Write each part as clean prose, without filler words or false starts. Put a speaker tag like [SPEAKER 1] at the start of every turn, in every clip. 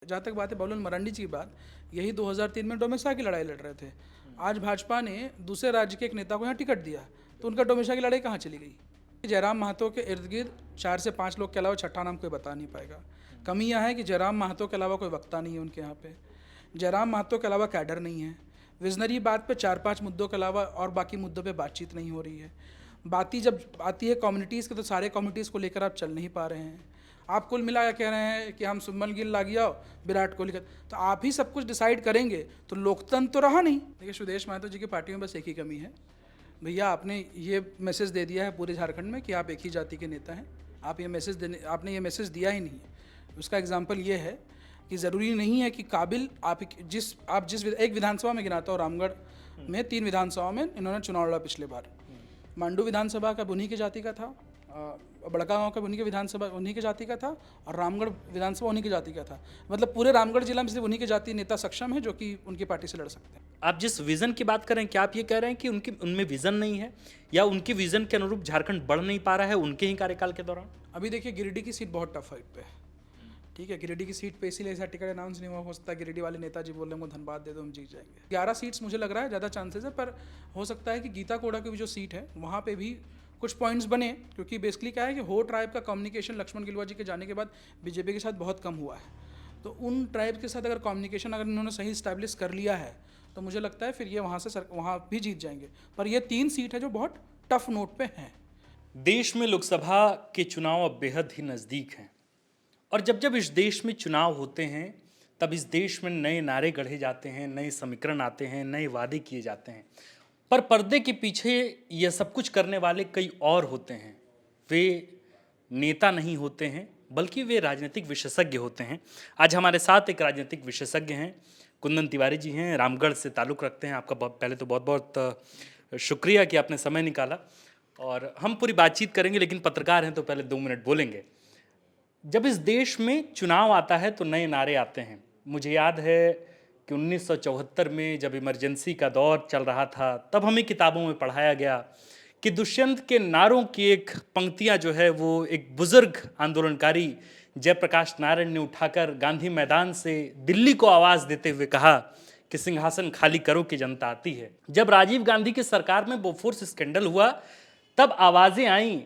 [SPEAKER 1] जहाँ तक बात है बाबूलाल मरांडी जी की बात, यही 2003 में डोमेस्टा की लड़ाई लड़ रहे थे। आज भाजपा ने दूसरे राज्य के एक नेता को यहाँ टिकट दिया, तो उनका डोमेस्टा की लड़ाई कहाँ चली गई? जयराम महतो के इर्द गिर्द 4 से 5 लोग के अलावा छठा नाम कोई बता नहीं पाएगा। कमी यह है कि जयराम महतो के अलावा कोई वक्ता नहीं है उनके यहाँ पे। जयराम महतो के अलावा कैडर नहीं है। विजनरी बात पे 4-5 मुद्दों के अलावा और बाकी मुद्दों पे बातचीत नहीं हो रही है। बाती जब आती है कम्युनिटीज़ के, तो सारे कम्युनिटीज़ को लेकर आप चल नहीं पा रहे हैं। आप कुल मिला के कह रहे हैं कि हम सुमन गिल ला गया विराट कोहली का, तो आप ही सब कुछ डिसाइड करेंगे तो लोकतंत्र तो रहा नहीं। देखिए, सुदेश महतो जी की पार्टी में बस एक ही कमी है, भैया आपने ये मैसेज दे दिया है पूरे झारखंड में कि आप एक ही जाति के नेता हैं। आपने ये मैसेज दिया ही नहीं है। उसका एग्जाम्पल ये है कि ज़रूरी नहीं है कि काबिल आप जिस एक विधानसभा में गिनाता हो, रामगढ़ में 3 विधानसभा में इन्होंने चुनाव लड़ा पिछले बार। मांडू विधानसभा का उन्हीं की जाति का था, बड़का गांव का उन्हीं के विधानसभा उन्हीं की जाति का था, और रामगढ़ विधानसभा उन्हीं की जाति का था। मतलब पूरे रामगढ़ जिला में सिर्फ उन्हीं के जाति नेता सक्षम है जो कि उनकी पार्टी से लड़ सकते हैं।
[SPEAKER 2] आप जिस विजन की बात करें, क्या आप ये कह रहे हैं कि उनमें विजन नहीं है, या उनके विजन के अनुरूप झारखंड बढ़ नहीं पा रहा है उनके ही कार्यकाल के दौरान?
[SPEAKER 1] अभी देखिए, गिरिडीह की सीट बहुत टफ है पे, ठीक है। गिरिडीह की सीट पे इसीलिए ऐसा टिकट अनाउंस नहीं हुआ। हो सकता है गिरिडीह वाले नेताजी बोल रहे हैं धनबाद दे दो, हम जीत जाएंगे। 11 सीट्स मुझे लग रहा है ज़्यादा चांसेस है, पर हो सकता है कि गीता कोड़ा की भी जो सीट है वहाँ पे भी कुछ पॉइंट्स बने, क्योंकि बेसिकली क्या है कि हो ट्राइब का कम्युनिकेशन लक्ष्मण गिलुआ जी के जाने के बाद बीजेपी के साथ बहुत कम हुआ है। तो उन ट्राइब के साथ अगर कम्युनिकेशन अगर इन्होंने सही इस्टेब्लिश कर लिया है तो मुझे लगता है फिर ये वहाँ भी जीत जाएंगे। पर ये 3 सीट है जो बहुत टफ नोट पे हैं।
[SPEAKER 2] देश में लोकसभा के चुनाव अब बेहद ही नज़दीक हैं, और जब जब इस देश में चुनाव होते हैं तब इस देश में नए नारे गढ़े जाते हैं, नए समीकरण आते हैं, नए वादे किए जाते हैं। पर पर्दे के पीछे यह सब कुछ करने वाले कई और होते हैं। वे नेता नहीं होते हैं, बल्कि वे राजनीतिक विशेषज्ञ होते हैं। आज हमारे साथ एक राजनीतिक विशेषज्ञ हैं, कुंदन तिवारी जी हैं, रामगढ़ से ताल्लुक़ रखते हैं। आपका पहले तो बहुत बहुत शुक्रिया कि आपने समय निकाला, और हम पूरी बातचीत करेंगे, लेकिन पत्रकार हैं तो पहले 2 मिनट बोलेंगे। जब इस देश में चुनाव आता है तो नए नारे आते हैं। मुझे याद है कि 1974 में जब इमरजेंसी का दौर चल रहा था, तब हमें किताबों में पढ़ाया गया कि दुष्यंत के नारों की एक पंक्तियां जो है वो एक बुजुर्ग आंदोलनकारी जयप्रकाश नारायण ने उठाकर गांधी मैदान से दिल्ली को आवाज़ देते हुए कहा कि सिंहासन खाली करो कि जनता आती है। जब राजीव गांधी की सरकार में बोफोर्स स्कैंडल हुआ, तब आवाज़ें आईं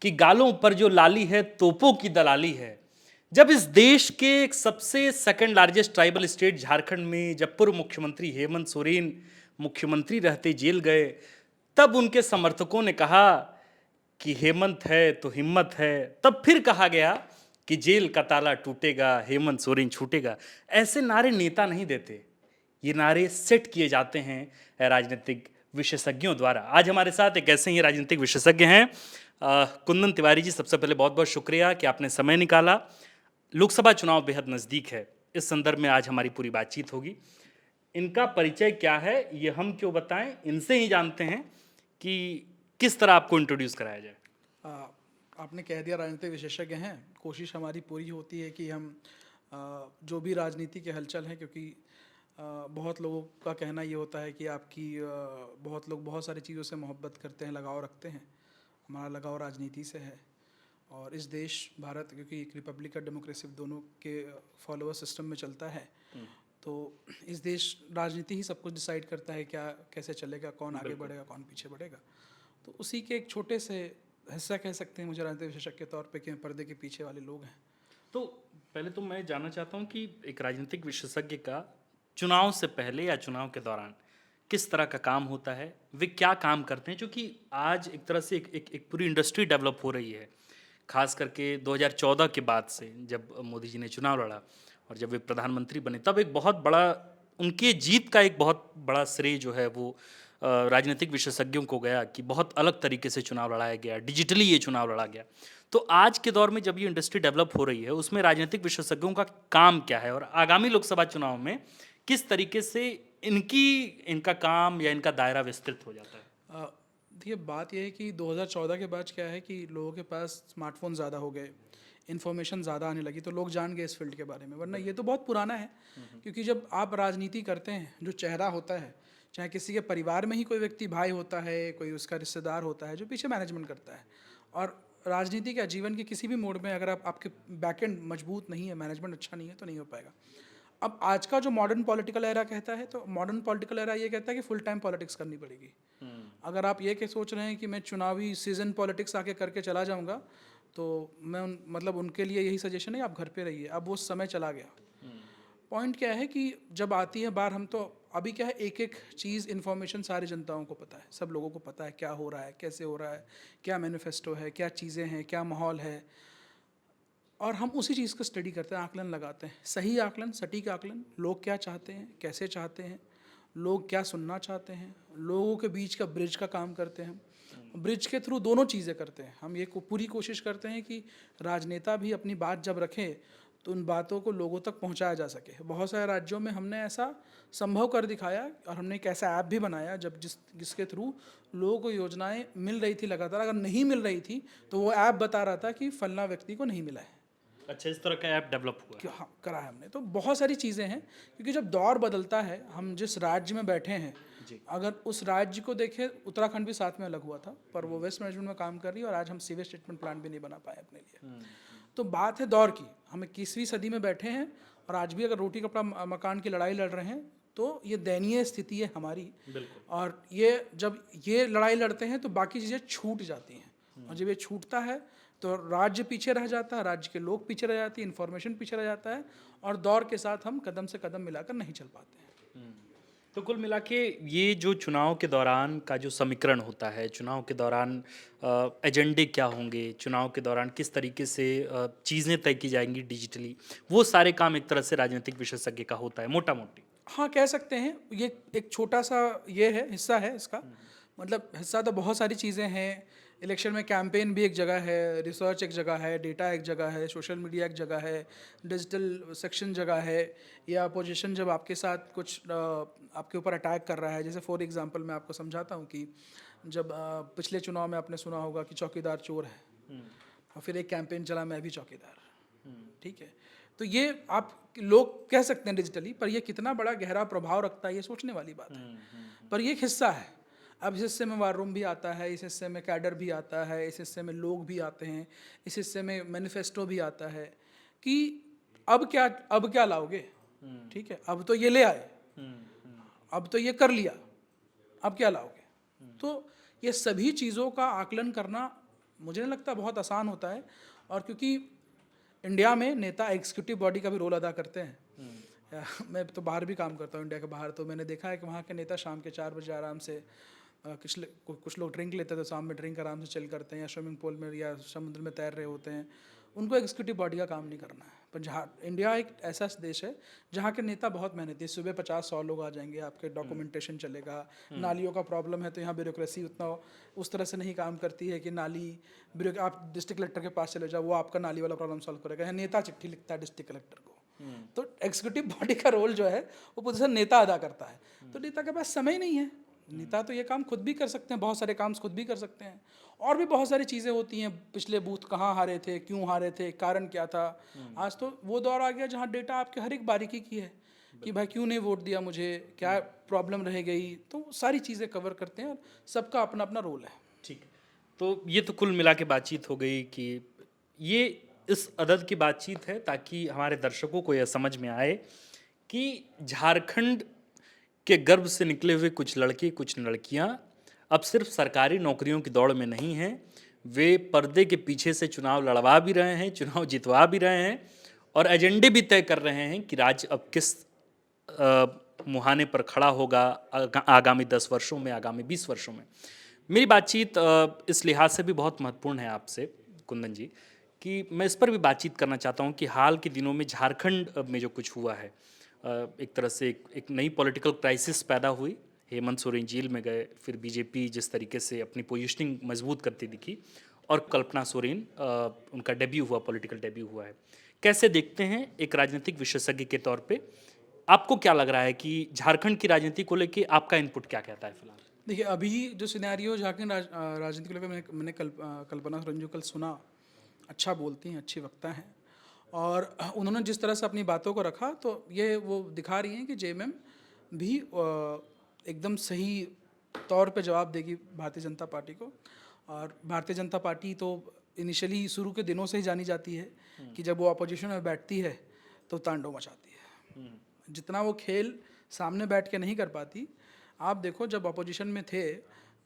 [SPEAKER 2] कि गालों पर जो लाली है तोपों की दलाली है। जब इस देश के एक सबसे second largest tribal state Jharkhand में जब पूर्व मुख्यमंत्री हेमंत सोरेन मुख्यमंत्री रहते जेल गए, तब उनके समर्थकों ने कहा कि हेमंत है तो हिम्मत है। तब फिर कहा गया कि जेल का ताला टूटेगा, हेमंत सोरेन छूटेगा। ऐसे नारे नेता नहीं देते, ये नारे सेट किए जाते हैं राजनीतिक विशेषज्ञों द्वारा। आज हमारे साथ एक ऐसे ही राजनीतिक विशेषज्ञ हैं, कुंदन तिवारी जी। सबसे पहले बहुत बहुत शुक्रिया कि आपने समय निकाला। लोकसभा चुनाव बेहद नज़दीक है, इस संदर्भ में आज हमारी पूरी बातचीत होगी। इनका परिचय क्या है ये हम क्यों बताएं, इनसे ही जानते हैं कि किस तरह आपको इंट्रोड्यूस कराया जाए।
[SPEAKER 1] आपने कह दिया राजनीतिक विशेषज्ञ हैं। कोशिश हमारी पूरी होती है कि हम जो भी राजनीति के हलचल हैं, क्योंकि बहुत लोगों का कहना ये होता है कि आपकी बहुत लोग बहुत सारी चीज़ों से मोहब्बत करते हैं, लगाव रखते हैं। हमारा लगाव राजनीति से है, और इस देश भारत क्योंकि एक रिपब्लिक और डेमोक्रेसी दोनों के फॉलोअर सिस्टम में चलता है, तो इस देश राजनीति ही सब कुछ डिसाइड करता है क्या कैसे चलेगा, कौन आगे बढ़ेगा, कौन पीछे बढ़ेगा। तो उसी के एक छोटे से हिस्सा कह सकते हैं मुझे राजनीतिक विशेषज्ञ के तौर पे कि पर्दे के पीछे वाले लोग हैं।
[SPEAKER 2] तो पहले तो मैं जानना चाहता हूँ कि एक राजनीतिक विशेषज्ञ का चुनाव से पहले या चुनाव के दौरान किस तरह का काम होता है, वे क्या काम करते हैं, क्योंकि आज एक तरह से एक पूरी इंडस्ट्री डेवलप हो रही है, खास करके 2014 के बाद से जब मोदी जी ने चुनाव लड़ा और जब वे प्रधानमंत्री बने, तब एक बहुत बड़ा उनके जीत का एक बहुत बड़ा श्रेय जो है वो राजनीतिक विशेषज्ञों को गया कि बहुत अलग तरीके से चुनाव लड़ाया गया, डिजिटली ये चुनाव लड़ा गया। तो आज के दौर में जब ये इंडस्ट्री डेवलप हो रही है, उसमें राजनीतिक विशेषज्ञों का काम क्या है, और आगामी लोकसभा चुनाव में किस तरीके से इनका काम या इनका दायरा विस्तृत हो जाता है?
[SPEAKER 1] देखिए, बात यह है कि 2014 के बाद क्या है कि लोगों के पास स्मार्टफोन ज़्यादा हो गए, इन्फॉर्मेशन ज़्यादा आने लगी, तो लोग जान गए इस फील्ड के बारे में। वरना ये तो बहुत पुराना है, क्योंकि जब आप राजनीति करते हैं, जो चेहरा होता है, चाहे किसी के परिवार में ही कोई व्यक्ति भाई होता है, कोई उसका रिश्तेदार होता है जो पीछे मैनेजमेंट करता है, और राजनीति के जीवन के किसी भी मोड़ में अगर आपके बैकएंड मजबूत नहीं है, मैनेजमेंट अच्छा नहीं है, तो नहीं हो पाएगा। अब आज का जो मॉडर्न पॉलिटिकल एरा कहता है, तो मॉडर्न पॉलिटिकल एरा ये कहता है कि फुल टाइम पॉलिटिक्स करनी पड़ेगी। अगर आप ये सोच रहे हैं कि मैं चुनावी सीजन पॉलिटिक्स आके करके चला जाऊंगा, तो मैं मतलब उनके लिए यही सजेशन है, आप घर पे रहिए। अब वो समय चला गया। पॉइंट क्या है कि जब आती है बार, हम तो अभी क्या है, एक एक चीज़ इन्फॉर्मेशन सारी जनताओं को पता है, सब लोगों को पता है क्या हो रहा है, कैसे हो रहा है, क्या मैनिफेस्टो है, क्या चीज़ें हैं, क्या माहौल है, और हम उसी चीज़ को स्टडी करते हैं, आकलन लगाते हैं। सही आकलन, सटीक आकलन, लोग क्या चाहते हैं, कैसे चाहते हैं, लोग क्या सुनना चाहते हैं, लोगों के बीच का ब्रिज का काम करते हैं। ब्रिज के थ्रू दोनों चीज़ें करते हैं हम। ये पूरी कोशिश करते हैं कि राजनेता भी अपनी बात जब रखें तो उन बातों को लोगों तक पहुंचाया जा सके। बहुत सारे राज्यों में हमने ऐसा संभव कर दिखाया, और हमने एक ऐसा ऐप भी बनाया जब जिसके थ्रू लोगों को योजनाएं मिल रही थी लगातार। अगर नहीं मिल रही थी तो वो ऐप बता रहा था कि फलना व्यक्ति को नहीं मिला है।
[SPEAKER 2] अच्छा, इस तरह का ऐप डेवलप हुआ है?
[SPEAKER 1] हाँ, करा है हमने। तो बहुत सारी चीज़ें हैं, क्योंकि जब दौर बदलता है, हम जिस राज्य में बैठे हैं, अगर उस राज्य को देखें, उत्तराखंड भी साथ में अलग हुआ था, पर वो वेस्ट मैनेजमेंट में काम कर रही है, और आज हम सीवेज ट्रीटमेंट प्लांट भी नहीं बना पाए अपने लिए। तो बात है दौर की, हम 21वीं सदी में बैठे हैं, और आज भी अगर रोटी कपड़ा मकान की लड़ाई लड़ रहे हैं, तो ये दयनीय स्थिति है हमारी। और ये जब ये लड़ाई लड़ते हैं तो बाकी चीज़ें छूट जाती हैं, और जब ये छूटता है तो राज्य पीछे रह जाता है, राज्य के लोग पीछे रह जाते हैं, इन्फॉर्मेशन पीछे रह जाता है, और दौर के साथ हम कदम से कदम मिलाकर नहीं चल पाते हैं।
[SPEAKER 2] तो कुल मिला के ये जो चुनाव के दौरान का जो समीकरण होता है, चुनाव के दौरान एजेंडे क्या होंगे, चुनाव के दौरान किस तरीके से चीज़ें तय की जाएंगी डिजिटली, वो सारे काम एक तरह से राजनीतिक विशेषज्ञ का होता है मोटा मोटी।
[SPEAKER 1] हाँ, कह सकते हैं। ये एक छोटा सा ये है, हिस्सा है इसका। मतलब हिस्सा तो बहुत सारी चीज़ें हैं। इलेक्शन में कैंपेन भी एक जगह है, रिसर्च एक जगह है, डेटा एक जगह है, सोशल मीडिया एक जगह है, डिजिटल सेक्शन जगह है, या अपोजिशन जब आपके साथ कुछ आपके ऊपर अटैक कर रहा है। जैसे फॉर एग्जांपल मैं आपको समझाता हूँ कि जब पिछले चुनाव में आपने सुना होगा कि चौकीदार चोर है, और फिर एक कैंपेन चला मैं भी चौकीदार। ठीक है, तो ये आप लोग कह सकते हैं डिजिटली, पर ये कितना बड़ा गहरा प्रभाव रखता है ये सोचने वाली बात है। पर ये एक हिस्सा है। अब इस हिस्से में वार रूम भी आता है, इस हिस्से में कैडर भी आता है, इस हिस्से में लोग भी आते हैं, इस हिस्से में मैनिफेस्टो भी आता है कि अब क्या लाओगे। ठीक है, अब तो ये ले आए, अब तो ये कर लिया, अब क्या लाओगे। तो ये सभी चीज़ों का आकलन करना मुझे नहीं लगता बहुत आसान होता है। और क्योंकि इंडिया में नेता एग्जीक्यूटिव बॉडी का भी रोल अदा करते हैं। मैं तो बाहर भी काम करता हूँ, इंडिया के बाहर, तो मैंने देखा है कि वहाँ के नेता शाम के 4 बजे आराम से कुछ लोग ड्रिंक लेते हैं, तो शाम में ड्रिंक आराम से चिल करते हैं, या स्विमिंग पूल में या समुद्र में तैर रहे होते हैं। उनको एग्जीक्यूटिव बॉडी का काम नहीं करना है। पर जहाँ इंडिया एक ऐसा देश है जहाँ के नेता बहुत मेहनती है। सुबह 50-100 लोग आ जाएंगे, आपके डॉक्यूमेंटेशन चलेगा। नालियों का प्रॉब्लम है तो यहाँ ब्यूरोक्रेसी उतना उस तरह से नहीं काम करती है कि आप डिस्ट्रिक्ट कलेक्टर के पास चले जाओ, वो आपका नाली वाला प्रॉब्लम सॉल्व करेगा। यहाँ नेता चिट्ठी लिखता है डिस्ट्रिक्ट कलेक्टर को। तो एग्जीक्यूटिव बॉडी का रोल जो है वो पोजीशन नेता अदा करता है। तो नेता के पास समय नहीं है। नेता तो ये काम खुद भी कर सकते हैं, बहुत सारे काम खुद भी कर सकते हैं, और भी बहुत सारी चीज़ें होती हैं। पिछले बूथ कहाँ हारे थे, क्यों हारे थे, कारण क्या था। आज तो वो दौर आ गया जहाँ डेटा आपके हर एक बारीकी की है कि भाई क्यों नहीं वोट दिया मुझे, क्या प्रॉब्लम रह गई। तो सारी चीज़ें कवर करते हैं, और सबका अपना अपना रोल है।
[SPEAKER 2] ठीक, तो ये तो कुल मिला के बातचीत हो गई कि ये इस अदद की बातचीत है ताकि हमारे दर्शकों को यह समझ में आए कि झारखंड के गर्भ से निकले हुए कुछ लड़के कुछ लड़कियां अब सिर्फ सरकारी नौकरियों की दौड़ में नहीं हैं, वे पर्दे के पीछे से चुनाव लड़वा भी रहे हैं, चुनाव जितवा भी रहे हैं, और एजेंडे भी तय कर रहे हैं कि राज्य अब किस मुहाने पर खड़ा होगा आगामी 10 वर्षों में, आगामी 20 वर्षों में। मेरी बातचीत इस लिहाज से भी बहुत महत्वपूर्ण है आपसे कुंदन जी, कि मैं इस पर भी बातचीत करना चाहता हूँ कि हाल के दिनों में झारखंड में जो कुछ हुआ है, एक तरह से एक नई पॉलिटिकल क्राइसिस पैदा हुई। हेमंत सोरेन जेल में गए, फिर बीजेपी जिस तरीके से अपनी पोजीशनिंग मजबूत करती दिखी, और कल्पना सोरेन उनका डेब्यू हुआ, पॉलिटिकल डेब्यू हुआ है। कैसे देखते हैं एक राजनीतिक विशेषज्ञ के तौर पे, आपको क्या लग रहा है कि झारखंड की राजनीति को लेके आपका इनपुट क्या कहता है फिलहाल?
[SPEAKER 1] देखिए, अभी जो सिनेरियो झारखंड राजनीति को लेकर मैंने कल्पना सोरेन जो कल सुना, अच्छा बोलती हैं, अच्छी वक्ता हैं, और उन्होंने जिस तरह से अपनी बातों को रखा, तो ये वो दिखा रही हैं कि जेएमएम भी एकदम सही तौर पे जवाब देगी भारतीय जनता पार्टी को। और भारतीय जनता पार्टी तो इनिशियली शुरू के दिनों से ही जानी जाती है कि जब वो अपोजिशन में बैठती है तो तांडव मचाती है। जितना वो खेल सामने बैठ के नहीं कर पाती, आप देखो जब अपोजिशन में थे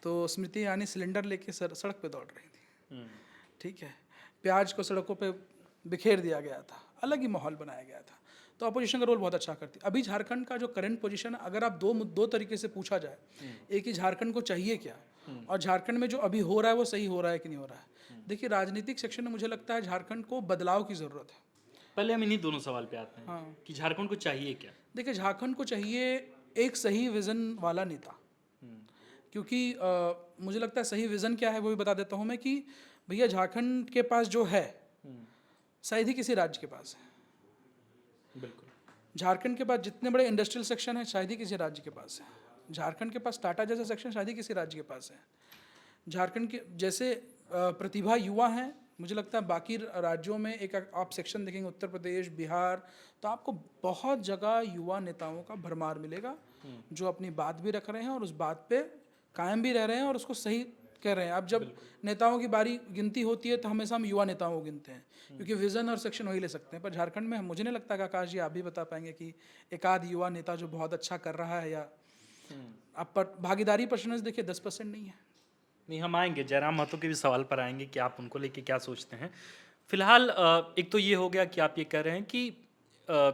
[SPEAKER 1] तो स्मृति ईरानी सिलेंडर लेके सड़क पे दौड़ रही थी, ठीक है, प्याज को सड़कों पे बिखेर दिया गया था, अलग ही माहौल बनाया गया था। तो अपोजिशन का रोल बहुत अच्छा करती है। अभी झारखंड का जो करंट पोजीशन है, अगर आप दो तरीके से पूछा जाए, एक ही झारखंड को चाहिए क्या और झारखंड में जो अभी हो रहा है वो सही हो रहा है कि नहीं हो रहा है। देखिए राजनीतिक सेक्शन में मुझे लगता है झारखंड को बदलाव की ज़रूरत है।
[SPEAKER 2] पहले हम इन्हीं दोनों सवाल पे आते हैं कि झारखंड को चाहिए क्या।
[SPEAKER 1] देखिए झारखंड को चाहिए एक सही विज़न वाला नेता, क्योंकि मुझे लगता है सही विज़न क्या है वो भी बता देता हूँ मैं कि भैया झारखंड के पास जो है शायद ही किसी राज्य के पास है।
[SPEAKER 2] बिल्कुल,
[SPEAKER 1] झारखंड के पास जितने बड़े इंडस्ट्रियल सेक्शन है शायद ही किसी राज्य के पास है। झारखंड के पास टाटा जैसा सेक्शन शायद ही किसी राज्य के पास है। झारखंड के जैसे प्रतिभा युवा हैं, मुझे लगता है बाकी राज्यों में एक आप सेक्शन देखेंगे, उत्तर प्रदेश, बिहार, तो आपको बहुत जगह युवा नेताओं का भरमार मिलेगा जो अपनी बात भी रख रहे हैं और उस बात पे कायम भी रह रहे हैं और उसको सही कह रहे हैं। अब जब नेताओं की बारी गिनती होती है तो हमेशा हम युवा नेताओं को गिनते हैं क्योंकि विजन और सेक्शन वही ले सकते हैं। पर झारखंड में मुझे नहीं लगता कि आकाश जी आप भी बता पाएंगे कि एक आध युवा नेता जो बहुत अच्छा कर रहा है, या आप पर भागीदारी परसेंटेज देखिए 10% नहीं है।
[SPEAKER 2] नहीं, हम आएंगे जयराम महतो के भी सवाल पर आएंगे कि आप उनको लेके क्या सोचते हैं। फिलहाल एक तो ये हो गया कि आप ये कह रहे हैं कि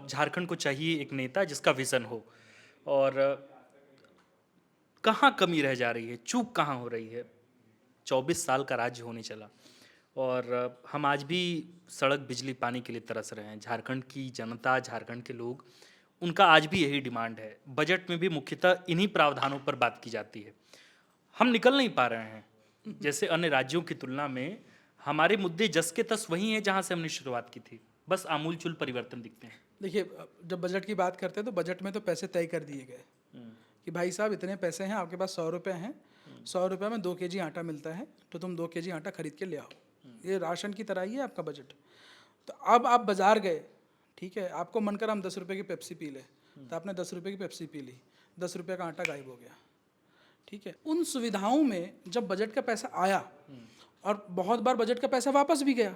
[SPEAKER 2] झारखंड को चाहिए एक नेता जिसका विज़न हो, और कहाँ कमी रह जा रही है, चूक कहाँ हो रही है। 24 साल का राज्य होने चला और हम आज भी सड़क, बिजली, पानी के लिए तरस रहे हैं। झारखंड की जनता, झारखंड के लोग, उनका आज भी यही डिमांड है। बजट में भी मुख्यतः इन्हीं प्रावधानों पर बात की जाती है। हम निकल नहीं पा रहे हैं। जैसे अन्य राज्यों की तुलना में हमारे मुद्दे जस के तस वही हैं जहाँ से हमने शुरुआत की थी, बस आमूलचूल परिवर्तन दिखते हैं।
[SPEAKER 1] देखिए जब बजट की बात करते हैं तो बजट में तो पैसे तय कर दिए गए कि भाई साहब इतने पैसे हैं, आपके पास 100 रुपये हैं, 100 रुपये में 2 kg आटा मिलता है तो तुम 2 kg आटा खरीद के ले आओ। ये राशन की तरह ही है आपका बजट। तो अब आप बाज़ार गए, ठीक है, आपको मन कर हम 10 रुपये की पेप्सी पी ले, तो आपने 10 रुपये की पेप्सी पी ली, 10 रुपये का आटा गायब हो गया, ठीक है। उन सुविधाओं में जब बजट का पैसा आया और बहुत बार बजट का पैसा वापस भी गया,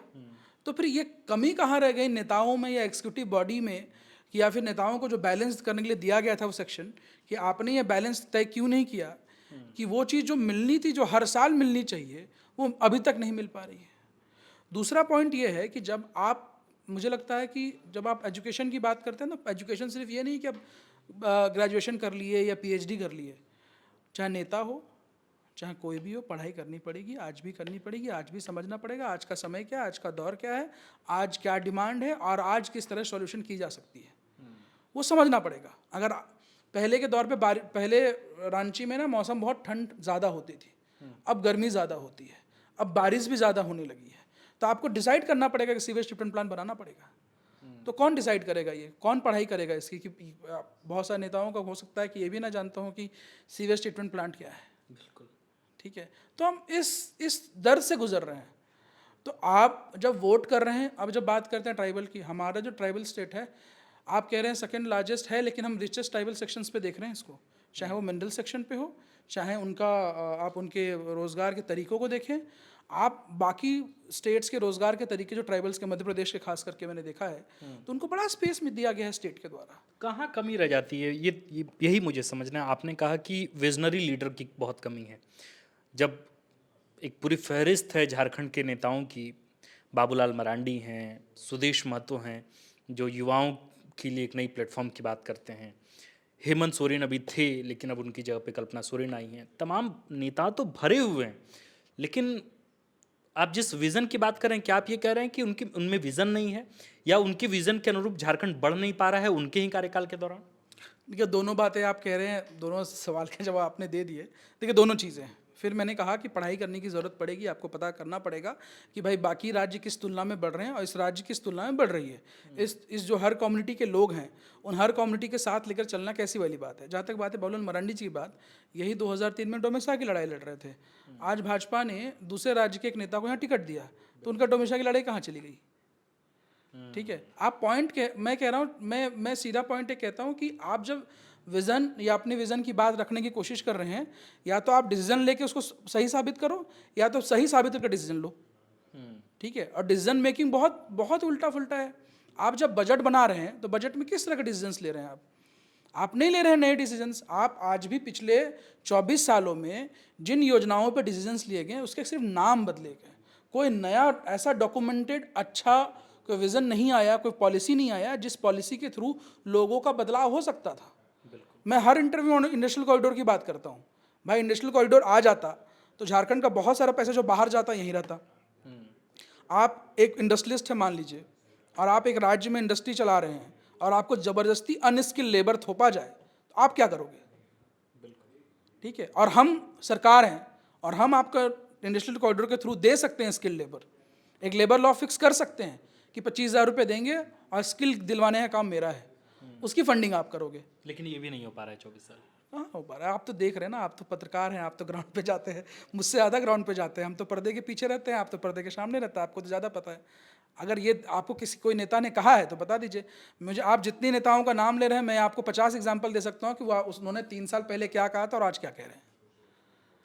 [SPEAKER 1] तो फिर ये कमी कहाँ रह गई नेताओं में या एग्जीक्यूटिव बॉडी में, या फिर नेताओं को जो बैलेंस करने के लिए दिया गया था वो सेक्शन, कि आपने ये बैलेंस तय क्यों नहीं किया कि वो चीज़ जो मिलनी थी, जो हर साल मिलनी चाहिए, वो अभी तक नहीं मिल पा रही है। दूसरा पॉइंट ये है कि जब आप, मुझे लगता है कि जब आप एजुकेशन की बात करते हैं ना, एजुकेशन सिर्फ ये नहीं कि आप ग्रेजुएशन कर लिए या PhD कर लिए, चाहे नेता हो चाहे कोई भी हो, पढ़ाई करनी पड़ेगी, आज भी करनी पड़ेगी, आज भी समझना पड़ेगा आज का समय क्या है, आज का दौर क्या है, आज क्या डिमांड है और आज किस तरह सॉल्यूशन की जा सकती है, वो समझना पड़ेगा। अगर पहले के दौर पे पहले रांची में ना मौसम बहुत ठंड ज़्यादा होती थी, अब गर्मी ज़्यादा होती है, अब बारिश भी ज़्यादा होने लगी है, तो आपको डिसाइड करना पड़ेगा कि सीवेज ट्रीटमेंट प्लान बनाना पड़ेगा। तो कौन डिसाइड करेगा, ये कौन पढ़ाई करेगा इसकी? कि बहुत सारे नेताओं का हो सकता है कि ये भी ना जानता हूँ कि सीवेज ट्रीटमेंट प्लांट क्या है।
[SPEAKER 2] बिल्कुल,
[SPEAKER 1] ठीक है। तो हम इस दर्द से गुजर रहे हैं। तो आप जब वोट कर रहे हैं, अब जब बात करते हैं ट्राइबल की, हमारा जो ट्राइबल स्टेट है, आप कह रहे हैं सेकंड लार्जेस्ट है, लेकिन हम रिचेस्ट ट्राइबल सेक्शंस पे देख रहे हैं इसको, चाहे वो मिनरल सेक्शन पे हो, चाहे उनका आप उनके रोज़गार के तरीक़ों को देखें, आप बाकी स्टेट्स के रोज़गार के तरीके जो ट्राइबल्स के मध्य प्रदेश के खास करके मैंने देखा है, तो उनको बड़ा स्पेस में दिया गया है स्टेट के द्वारा।
[SPEAKER 2] कहाँ कमी रह जाती है, यही मुझे समझना है। आपने कहा कि विजनरी लीडर की बहुत कमी है। जब एक पूरी फहरिस्त है झारखंड के नेताओं की, बाबूलाल मरांडी हैं, सुदेश महतो हैं, जो युवाओं के लिए एक नई प्लेटफॉर्म की बात करते हैं, हेमंत सोरेन अभी थे लेकिन अब उनकी जगह पे कल्पना सोरेन आई हैं। तमाम नेता तो भरे हुए हैं, लेकिन आप जिस विज़न की बात कर रहे हैं, क्या आप ये कह रहे हैं कि उनमें विज़न नहीं है, या उनके विज़न के अनुरूप झारखंड बढ़ नहीं पा रहा है उनके ही कार्यकाल के दौरान?
[SPEAKER 1] देखिए दोनों बातें आप कह रहे हैं, दोनों सवाल के जवाब आपने दे दिए। देखिए दोनों चीज़ें हैं। फिर मैंने कहा कि पढ़ाई करने की ज़रूरत पड़ेगी, आपको पता करना पड़ेगा कि भाई बाकी राज्य किस तुलना में बढ़ रहे हैं और इस राज्य किस तुलना में बढ़ रही है। इस जो हर कम्युनिटी के लोग हैं, उन हर कम्युनिटी के साथ लेकर चलना कैसी वाली बात है। जहाँ तक बात है बाबूलाल मरांडी जी की बात, यही 2003 में डोमेस्टा की लड़ाई लड़ रहे थे। आज भाजपा ने दूसरे राज्य के एक नेता को यहाँ टिकट दिया, तो उनका डोमेस्टा की लड़ाई कहाँ चली गई? ठीक है, आप पॉइंट के, मैं कह रहा हूँ, मैं सीधा पॉइंट ये कहता हूँ कि आप जब विज़न या अपने विज़न की बात रखने की कोशिश कर रहे हैं, या तो आप डिसीजन लेके उसको सही साबित करो, या तो सही साबित करके डिसीजन लो। ठीक है। और डिसीजन मेकिंग बहुत बहुत उल्टा फुल्टा है। आप जब बजट बना रहे हैं तो बजट में किस तरह के डिसीजंस ले रहे हैं आप नहीं ले रहे हैं नए डिसीजंस। आप आज भी पिछले 24 सालों में जिन योजनाओं पर डिसीजंस लिए गए उसके सिर्फ नाम बदले गए, कोई नया ऐसा डॉक्यूमेंटेड अच्छा कोई विज़न नहीं आया, कोई पॉलिसी नहीं आया जिस पॉलिसी के थ्रू लोगों का बदलाव हो सकता था। मैं हर इंटरव्यू में इंडस्ट्रियल कॉरिडोर की बात करता हूँ। भाई इंडस्ट्रियल कॉरिडोर आ जाता तो झारखंड का बहुत सारा पैसा जो बाहर जाता यहीं रहता। आप एक इंडस्ट्रियलिस्ट है मान लीजिए, और आप एक राज्य में इंडस्ट्री चला रहे हैं और आपको ज़बरदस्ती अनस्किल लेबर थोपा जाए तो आप क्या करोगे? ठीक है। और हम सरकार हैं और हम आपका इंडस्ट्रियल कॉरिडोर के थ्रू दे सकते हैं स्किल लेबर। एक लेबर लॉ फिक्स कर सकते हैं कि 25,000 रुपये देंगे और स्किल दिलवाने का काम मेरा है, उसकी फंडिंग आप करोगे।
[SPEAKER 2] लेकिन ये भी नहीं हो पा रहा है 24 साल।
[SPEAKER 1] हाँ हो पा रहा है। आप तो देख रहे हैं ना, आप तो पत्रकार हैं, आप तो ग्राउंड पे जाते हैं, मुझसे ज़्यादा ग्राउंड पे जाते हैं। हम तो पर्दे के पीछे रहते हैं, आप तो पर्दे के सामने रहता है, आपको तो ज़्यादा पता है। अगर ये आपको किसी कोई नेता ने कहा है तो बता दीजिए मुझे। आप जितने नेताओं का नाम ले रहे हैं मैं आपको 50 एग्जाम्पल दे सकता हूँ कि वह उन्होंने 3 साल पहले क्या कहा था और आज क्या कह रहे हैं।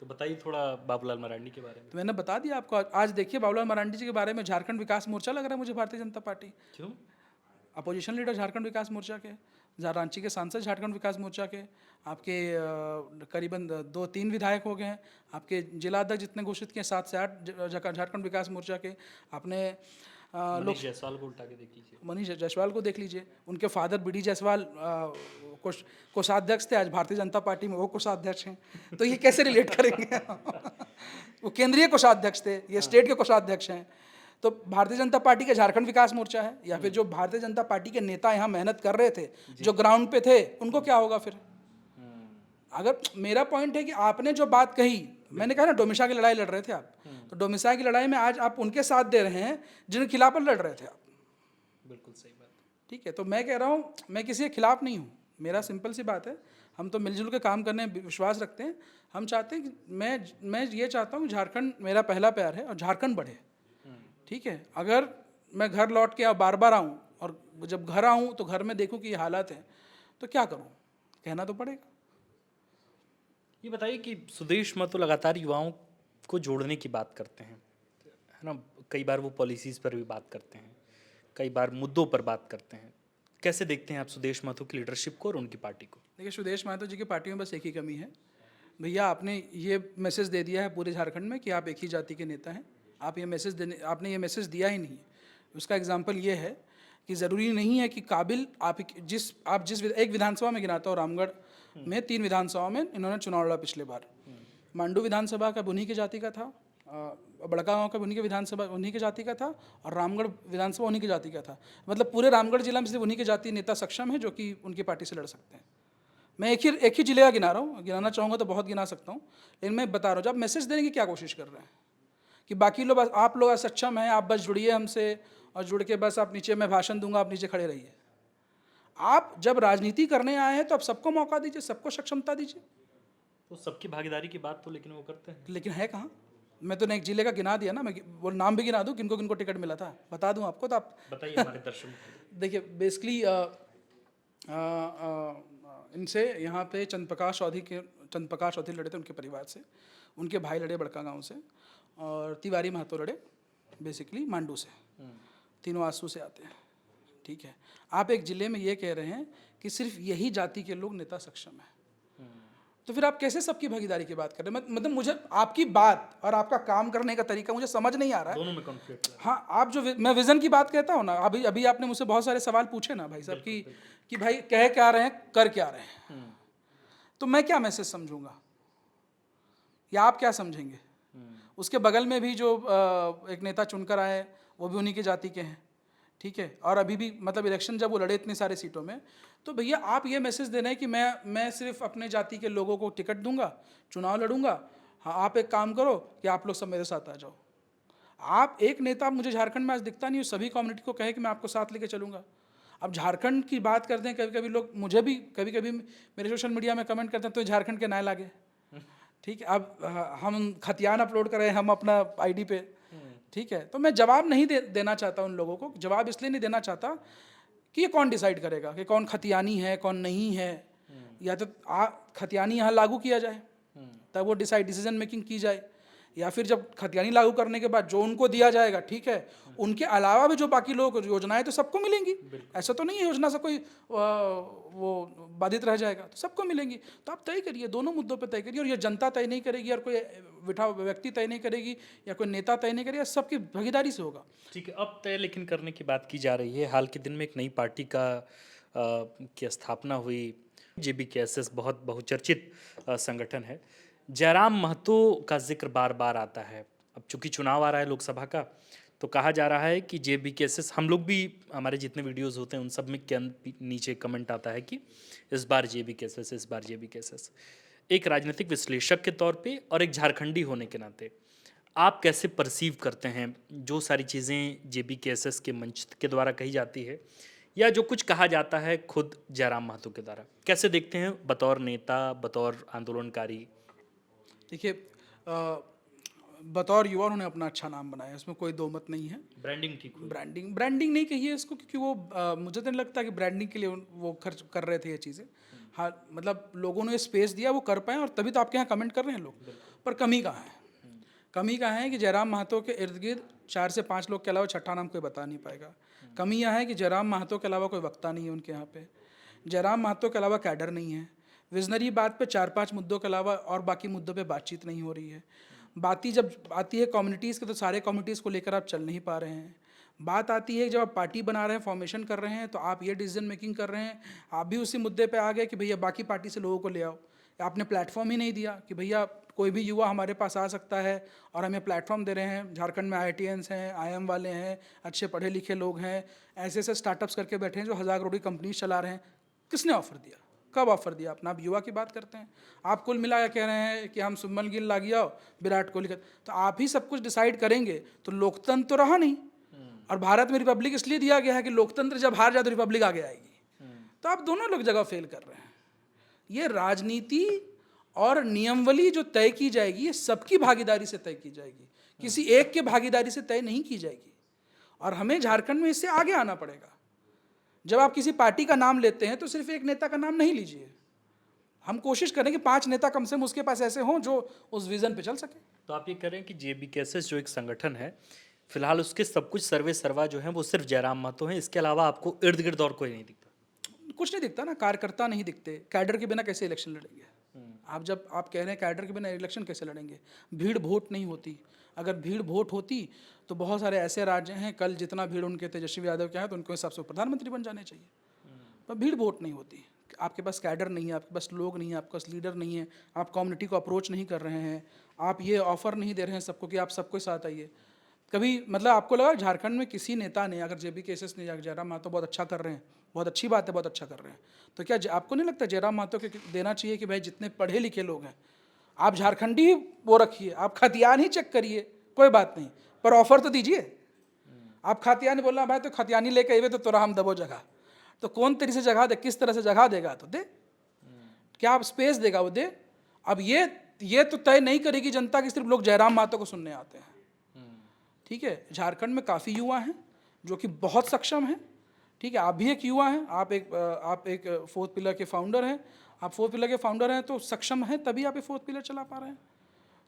[SPEAKER 2] तो बताइए थोड़ा बाबूलाल मरांडी के बारे में।
[SPEAKER 1] तो मैंने बता दिया आपको। आज देखिए बाबूलाल मरांडी जी के बारे में झारखंड विकास मोर्चा लग रहा है मुझे, भारतीय जनता पार्टी।
[SPEAKER 2] क्यों?
[SPEAKER 1] अपोजिशन लीडर झारखंड विकास मोर्चा के, रांची के सांसद झारखंड विकास मोर्चा के, आपके करीबन 2-3 विधायक हो गए हैं। आपके जिला अध्यक्ष जितने घोषित किए 7 से 8 झारखंड विकास मोर्चा के। आपने
[SPEAKER 2] मनीष जायसवाल को उल्टा के देख लीजिए।
[SPEAKER 1] मनीष जायसवाल को देख लीजिए, उनके फादर बीडी जायसवाल कोषाध्यक्ष थे, आज भारतीय जनता पार्टी में वो कोषाध्यक्ष हैं। तो ये कैसे रिलेट करेंगे? वो केंद्रीय कोषाध्यक्ष थे, ये स्टेट के कोषाध्यक्ष हैं। तो भारतीय जनता पार्टी का झारखंड विकास मोर्चा है, या फिर जो भारतीय जनता पार्टी के नेता यहाँ मेहनत कर रहे थे जो ग्राउंड पे थे उनको क्या होगा फिर? अगर मेरा पॉइंट है कि आपने जो बात कही, मैंने कहा ना डोमिशा की लड़ाई लड़ रहे थे आप, तो डोमिशा की लड़ाई में आज आप उनके साथ दे रहे हैं जिनके खिलाफ लड़ रहे थे आप।
[SPEAKER 2] बिल्कुल सही बात।
[SPEAKER 1] ठीक है। तो मैं कह रहा हूँ मैं किसी के खिलाफ नहीं हूँ, मेरा सिंपल सी बात है, हम तो मिलजुल के काम करने में विश्वास रखते हैं। हम चाहते हैं कि मैं ये चाहता हूँ झारखंड मेरा पहला प्यार है और झारखंड बढ़े। ठीक है। अगर मैं घर लौट के बार बार आऊँ और जब घर आऊँ तो घर में देखूँ कि ये हालात हैं तो क्या करूँ? कहना तो पड़ेगा।
[SPEAKER 2] ये बताइए कि सुदेश महतो लगातार युवाओं को जोड़ने की बात करते हैं, है ना। कई बार वो पॉलिसीज़ पर भी बात करते हैं, कई बार मुद्दों पर बात करते हैं। कैसे देखते हैं आप सुदेश महतो की लीडरशिप को और उनकी पार्टी को?
[SPEAKER 1] देखिए सुदेश महतो जी की पार्टी में बस एक ही कमी है भैया, आपने ये मैसेज दे दिया है पूरे झारखंड में कि आप एक ही जाति के नेता हैं। आपने ये मैसेज दिया ही नहीं है। उसका एग्जाम्पल ये है कि ज़रूरी नहीं है कि काबिल आप जिस एक विधानसभा में गिनाता हो, रामगढ़ में 3 विधानसभा में इन्होंने चुनाव लड़ा पिछले बार। मांडू विधानसभा का उन्हीं की जाति का था, बड़कागांव का उन्हीं के विधानसभा उन्हीं की जाति का था, और रामगढ़ विधानसभा उन्हीं की जाति का था। मतलब पूरे रामगढ़ जिला में सिर्फ उन्हीं के जाति नेता सक्षम है जो कि उनकी पार्टी से लड़ सकते हैं। मैं एक ही जिले का गिना रहा हूँ, गिनाना चाहूँगा तो बहुत गिना सकता हूँ, लेकिन मैं बता रहा हूँ जब मैसेज देने की क्या कोशिश कर रहे हैं कि बाकी लोग आप लोग सक्षम हैं, आप बस जुड़िए हमसे और जुड़ के बस आप नीचे मैं भाषण दूंगा आप नीचे खड़े रहिए। आप जब राजनीति करने आए हैं तो आप सबको मौका दीजिए, सबको सक्षमता दीजिए।
[SPEAKER 2] तो सबकी भागीदारी की बात तो लेकिन वो करते हैं,
[SPEAKER 1] लेकिन है कहाँ? मैं तो एक जिले का गिना दिया ना, मैं वो नाम भी गिना दूँ किनको किनको टिकट मिला था, बता दूँ आपको तो आप
[SPEAKER 2] बताइए हमारे दर्शकों को।
[SPEAKER 1] देखिए बेसिकली इनसे यहाँ पे चंद्रप्रकाश चौधरी लड़े थे उनके परिवार से, उनके भाई लड़े बड़कागांव से, और तिवारी महतो लड़े बेसिकली मांडू से। तीनों आंसू से आते हैं। ठीक है। आप एक ज़िले में ये कह रहे हैं कि सिर्फ यही जाति के लोग नेता सक्षम हैं, तो फिर आप कैसे सबकी भागीदारी की बात कर रहे हैं? मतलब मुझे आपकी बात और आपका काम करने का तरीका मुझे समझ नहीं आ रहा है।
[SPEAKER 2] दोनों में कॉन्फ्लिक्ट है।
[SPEAKER 1] हाँ, आप जो मैं विज़न की बात कहता हूँ ना, अभी आपने मुझसे बहुत सारे सवाल पूछे ना भाई साहब कि भाई कह क्या रहे हैं, कर क्या रहे हैं, तो मैं क्या मैसेज समझूंगा या आप क्या समझेंगे? उसके बगल में भी जो एक नेता चुनकर आए वो भी उन्हीं की जाति के हैं। ठीक है। और अभी भी मतलब इलेक्शन जब वो लड़े इतनी सारे सीटों में, तो भैया आप ये मैसेज देना है कि मैं सिर्फ अपने जाति के लोगों को टिकट दूंगा, चुनाव लड़ूंगा। हाँ, आप एक काम करो कि आप लोग सब मेरे साथ आ जाओ। आप एक नेता मुझे झारखंड में आज दिखता नहीं, सभी कम्युनिटी को कहे कि मैं आपको साथ लेके चलूँगा। अब झारखंड की बात करते हैं, कभी कभी लोग मुझे भी कभी मेरे सोशल मीडिया में कमेंट करते हैं तो झारखंड के नाय लागे। ठीक है। अब हम खतियान अपलोड करें हम अपना आईडी पे। ठीक है। तो मैं जवाब नहीं देना चाहता उन लोगों को। जवाब इसलिए नहीं देना चाहता कि ये कौन डिसाइड करेगा कि कौन खतियानी है कौन नहीं है, या तो खतियानी यहाँ लागू किया जाए तब वो डिसीजन मेकिंग की जाए, या फिर जब खतियानी लागू करने के बाद जो उनको दिया जाएगा ठीक है, उनके अलावा भी जो बाकी लोग योजनाएं तो सबको मिलेंगी। ऐसा तो नहीं है योजना से कोई वो बाधित रह जाएगा, तो सबको मिलेंगी। तो आप तय करिए, दोनों मुद्दों पे तय करिए, और ये जनता तय नहीं करेगी और कोई व्यक्ति तय नहीं करेगी या कोई नेता तय नहीं करेगा, सबकी भागीदारी से होगा।
[SPEAKER 2] ठीक है, अब तय लेकिन करने की बात की जा रही है। हाल के दिन में एक नई पार्टी की स्थापना हुई, JBKSS, बहुत बहुचर्चित संगठन है। जयराम महतो का जिक्र बार बार आता है। अब चूंकि चुनाव आ रहा है लोकसभा का, तो कहा जा रहा है कि JBKSS, हम लोग भी, हमारे जितने वीडियोस होते हैं उन सब में नीचे कमेंट आता है कि इस बार JBKSS, इस बार JBKSS। एक राजनीतिक विश्लेषक के तौर पे और एक झारखंडी होने के नाते आप कैसे परसीव करते हैं जो सारी चीज़ें JBKSS के मंच के द्वारा कही जाती है, या जो कुछ कहा जाता है खुद जयराम महतो के द्वारा, कैसे देखते हैं बतौर नेता, बतौर आंदोलनकारी?
[SPEAKER 1] देखिए, बतौर युवा उन्होंने अपना अच्छा नाम बनाया, इसमें कोई दो मत नहीं है।
[SPEAKER 2] ब्रांडिंग ठीक हुई।
[SPEAKER 1] ब्रांडिंग नहीं कहिए इसको, क्योंकि वो मुझे तो नहीं लगता कि ब्रांडिंग के लिए वो खर्च कर रहे थे ये चीज़ें। हाँ, मतलब लोगों ने स्पेस दिया, वो कर पाए, और तभी तो आपके यहाँ कमेंट कर रहे हैं लोग। पर कमी कहाँ है? कमी कहाँ है कि जयराम महतो के इर्द गिर्द 4 से 5 लोग के अलावा छठा नाम कोई बता नहीं पाएगा। कमी यह है कि जयराम महतो के अलावा कोई वक्ता नहीं है उनके यहाँ पे। जयराम महतो के अलावा कैडर नहीं है। विजनरी बात पे 4-5 मुद्दों के अलावा और बाकी मुद्दों पे बातचीत नहीं हो रही है। जब आती है कम्युनिटीज़ के, तो सारे कम्युनिटीज़ को लेकर आप चल नहीं पा रहे हैं। बात आती है जब आप पार्टी बना रहे हैं, फॉर्मेशन कर रहे हैं, तो आप ये डिसीजन मेकिंग कर रहे हैं, आप भी उसी मुद्दे पे आ गए कि भैया बाकी पार्टी से लोगों को ले आओ। आपने प्लेटफॉर्म ही नहीं दिया कि भैया कोई भी युवा हमारे पास आ सकता है, और हमें प्लेटफॉर्म दे रहे हैं। झारखंड में IITians हैं, IIM वाले हैं, अच्छे पढ़े लिखे लोग हैं, ऐसे ऐसे स्टार्टअप्स करके बैठे हैं जो 1000 करोड़ की कंपनीज चला रहे हैं। किसने ऑफर दिया? कब ऑफर दिया? अपना आप युवा की बात करते हैं। आप कुल मिलाया कह रहे हैं कि हम सुमन गिल ला गया, विराट कोहली का, तो आप ही सब कुछ डिसाइड करेंगे, तो लोकतंत्र तो रहा नहीं। और भारत में रिपब्लिक इसलिए दिया गया है कि लोकतंत्र जब हार जाए तो रिपब्लिक आगे आएगी। तो आप दोनों लोग जगह फेल कर रहे हैं। ये राजनीति और नियमवली जो तय की जाएगी, ये सबकी भागीदारी से तय की जाएगी, किसी एक के भागीदारी से तय नहीं की जाएगी। और हमें झारखंड में इससे आगे आना पड़ेगा। जब आप किसी पार्टी का नाम लेते हैं तो सिर्फ एक नेता का नाम नहीं लीजिए। हम कोशिश करें कि 5 नेता कम से कम उसके पास ऐसे हों जो उस विजन पे चल सके।
[SPEAKER 2] तो आप ये कह रहे हैं कि JBKSS जो एक संगठन है, फिलहाल उसके सब कुछ सर्वे सर्वा जो है वो सिर्फ जयराम महतो है, इसके अलावा आपको इर्द गिर्द और कोई नहीं दिखता?
[SPEAKER 1] कुछ नहीं दिखता ना, कार्यकर्ता नहीं दिखते। कैडर के बिना कैसे इलेक्शन लड़ेंगे? आप कह रहे हैं कैडर के बिना इलेक्शन कैसे लड़ेंगे? भीड़ वोट नहीं होती। अगर भीड़ वोट होती तो बहुत सारे ऐसे राज्य हैं, कल जितना भीड़ उनके तेजस्वी यादव के हैं, तो उनको हिसाब से प्रधानमंत्री बन जाने चाहिए। पर भीड़ वोट नहीं होती। आपके पास कैडर नहीं है, आपके पास लोग नहीं है, आपके पास लीडर नहीं है, आप कम्युनिटी को अप्रोच नहीं कर रहे हैं, आप ये ऑफर नहीं दे रहे हैं सबको कि आप सबके साथ आइए। कभी मतलब आपको लगा झारखंड में किसी नेता ने, अगर JBKSS ने या जयराम महतो बहुत अच्छा कर रहे हैं, बहुत अच्छी बात है, बहुत अच्छा कर रहे हैं, तो क्या आपको नहीं लगता जयराम महतो को देना चाहिए कि भाई जितने पढ़े लिखे लोग हैं, आप झारखंडी वो रखिए, आप खतियान ही चेक करिए, कोई बात नहीं, पर ऑफर तो दीजिए। आप खतियानी बोलना भाई तो खतियानी लेके आइए तो तोरा हम दबो जगह, तो कौन तेरी से जगह दे, किस तरह से जगह देगा तो दे, क्या आप स्पेस देगा वो दे। अब ये तो तय नहीं करेगी जनता कि सिर्फ लोग जयराम महतो को सुनने आते हैं। ठीक है, झारखंड में काफ़ी युवा हैं जो कि बहुत सक्षम हैं। ठीक है, आप भी एक युवा हैं, आप एक 4th पिलर के फाउंडर हैं। आप 4th पिलर के फाउंडर हैं तो सक्षम हैं, तभी आप ये 4th पिलर चला पा रहे हैं।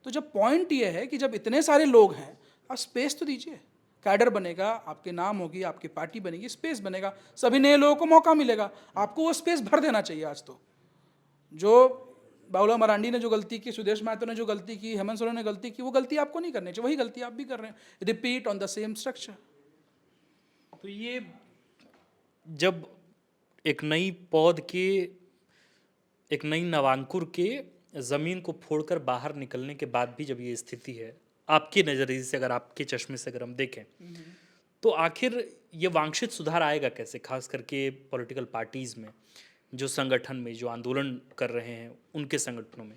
[SPEAKER 1] तो जब पॉइंट ये है कि जब इतने सारे लोग हैं, आप स्पेस तो दीजिए। कैडर बनेगा, आपके नाम होगी, आपकी पार्टी बनेगी, स्पेस बनेगा, सभी नए लोगों को मौका मिलेगा। आपको वो स्पेस भर देना चाहिए। आज तो जो बाबूलाल मरांडी ने जो गलती की, सुदेश महतो ने जो गलती की, हेमंत सोरेन ने गलती की, वो गलती आपको नहीं करनी चाहिए। वही गलती आप भी कर रहे हैं, repeat on the same structure.
[SPEAKER 2] तो ये जब एक नई पौध के, एक नई नवांकुर के ज़मीन को फोड़कर बाहर निकलने के बाद भी जब ये स्थिति है, आपके नज़रिए से, अगर आपके चश्मे से अगर हम देखें, तो आखिर ये वांछित सुधार आएगा कैसे? खास करके पॉलिटिकल पार्टीज़ में, जो संगठन में जो आंदोलन कर रहे हैं उनके संगठनों में,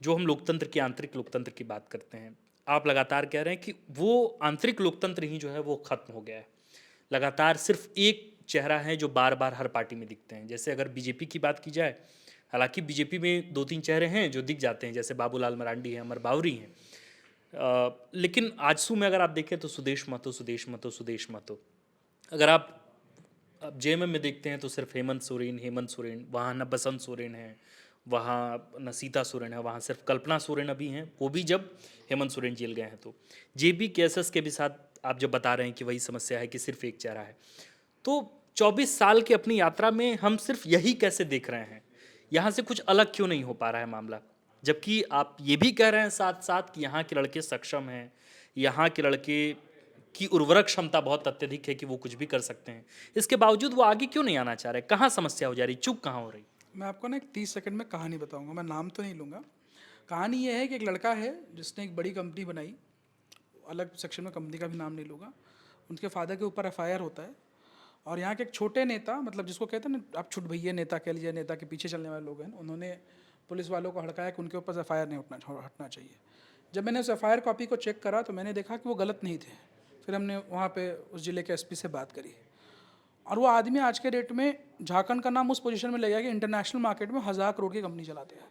[SPEAKER 2] जो हम लोकतंत्र की, आंतरिक लोकतंत्र की बात करते हैं, आप लगातार कह रहे हैं कि वो आंतरिक लोकतंत्र ही जो है वो खत्म हो गया है। लगातार सिर्फ एक चेहरा है जो बार बार हर पार्टी में दिखते हैं। जैसे अगर बीजेपी की बात की जाए, हालांकि बीजेपी में 2-3 चेहरे हैं जो दिख जाते हैं, जैसे बाबूलाल मरांडी हैं, अमर बावरी हैं, लेकिन आजसू में अगर आप देखें तो सुदेश महतो। अगर आप JMM में देखते हैं तो सिर्फ हेमंत सोरेन, वहाँ न बसंत सोरेन हैं, वहाँ न सीता सोरेन है, वहाँ सिर्फ कल्पना सोरेन अभी हैं, वो भी जब हेमंत सोरेन जेल गए हैं। तो जेबी केसस के भी साथ आप जब बता रहे हैं कि वही समस्या है कि सिर्फ एक चेहरा है, तो 24 साल की अपनी यात्रा में हम सिर्फ यही कैसे देख रहे हैं? यहाँ से कुछ अलग क्यों नहीं हो पा रहा है मामला? जबकि आप ये भी कह रहे हैं साथ साथ कि यहाँ के लड़के सक्षम हैं, यहाँ के लड़के की उर्वरक क्षमता बहुत अत्यधिक है कि वो कुछ भी कर सकते हैं। इसके बावजूद वो आगे क्यों नहीं आना चाह रहे? कहाँ समस्या हो जा रही? चूक कहाँ हो रही?
[SPEAKER 1] मैं आपको ना एक 30 सेकंड में कहानी बताऊंगा, मैं नाम तो नहीं लूँगा। कहानी ये है कि एक लड़का है जिसने एक बड़ी कंपनी बनाई, अलग सेक्शन में कंपनी का भी नाम नहीं लूँगा। उनके फादर के ऊपर एफआईआर होता है और यहाँ के एक छोटे नेता, मतलब जिसको कहते हैं ना आप छुट भैया नेता कह लीजिए, नेता के पीछे चलने वाले लोग हैं, उन्होंने पुलिस वालों को हड़काया कि उनके ऊपर एफआईआर नहीं हटना चाहिए। जब मैंने उस एफआईआर कॉपी को चेक करा तो मैंने देखा कि वो गलत नहीं थे। फिर हमने वहाँ पे उस ज़िले के एसपी से बात करी और वो आदमी आज के डेट में झारखंड का नाम उस पोजीशन में ले गया कि इंटरनेशनल मार्केट में 1000 करोड़ की कंपनी चलाते हैं।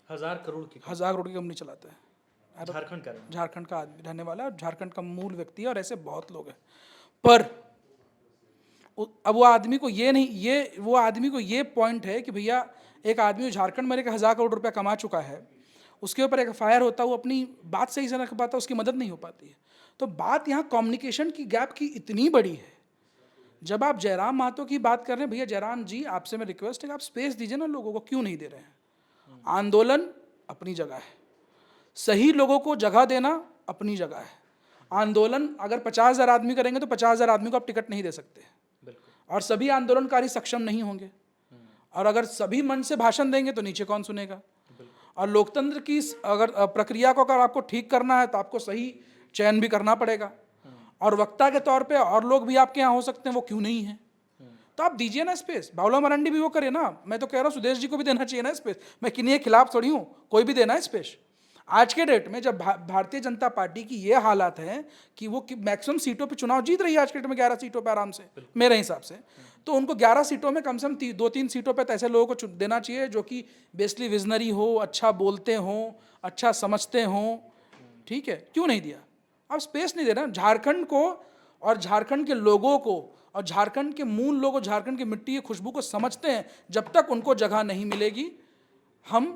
[SPEAKER 2] 1000 करोड़ की
[SPEAKER 1] 1000 करोड़ की कंपनी चलाता है।
[SPEAKER 2] झारखंड का रहने
[SPEAKER 1] झारखंड का आदमी रहने वाला है, झारखंड का मूल व्यक्ति है और ऐसे बहुत लोग हैं। पर अब वो आदमी को ये पॉइंट है कि भैया एक आदमी झारखंड में 1000 करोड़ रुपया कमा चुका है, उसके ऊपर एक एफआईआर होता है, वो अपनी बात सही से रख पाता, उसकी मदद नहीं हो पाती है। तो बात यहाँ कम्युनिकेशन की गैप की इतनी बड़ी है। जब आप जयराम महतो की बात कर रहे हैं, भैया जयराम जी आपसे मैं रिक्वेस्ट है कि आप स्पेस दीजिए ना लोगों को, क्यों नहीं दे रहे हैं? आंदोलन अपनी जगह है, सही लोगों को जगह देना अपनी जगह है। आंदोलन अगर 50,000 आदमी करेंगे तो 50,000 आदमी को आप टिकट नहीं दे सकते, और सभी आंदोलनकारी सक्षम नहीं होंगे, और अगर सभी मंच से भाषण देंगे तो नीचे कौन सुनेगा? और लोकतंत्र की अगर प्रक्रिया को अगर आपको ठीक करना है तो आपको सही चयन भी करना पड़ेगा, और वक्ता के तौर पे और लोग भी आपके यहाँ हो सकते हैं, वो क्यों नहीं है? तो आप दीजिए ना स्पेस। बाबुला मरांडी भी वो करे ना, मैं तो कह रहा हूँ सुदेश जी को भी देना चाहिए ना स्पेस। मैं किन्हीं के खिलाफ थोड़ी हूँ, कोई भी देना है स्पेस। आज के डेट में जब भारतीय जनता पार्टी की ये हालात है कि वो मैक्सिमम सीटों पे चुनाव जीत रही है, आज के डेट में 11 सीटों पे आराम से मेरे हिसाब से, तो उनको 11 सीटों में कम से कम 2-3 सीटों पे ऐसे लोगों को देना चाहिए जो कि बेसिकली विजनरी हो, अच्छा बोलते हों, अच्छा समझते हों। ठीक है, क्यों नहीं दिया? आप स्पेस नहीं दे रहे। झारखंड को और झारखंड के लोगों को और झारखंड के मूल लोगों, झारखंड की मिट्टी की खुशबू को समझते हैं। जब तक उनको जगह नहीं मिलेगी हम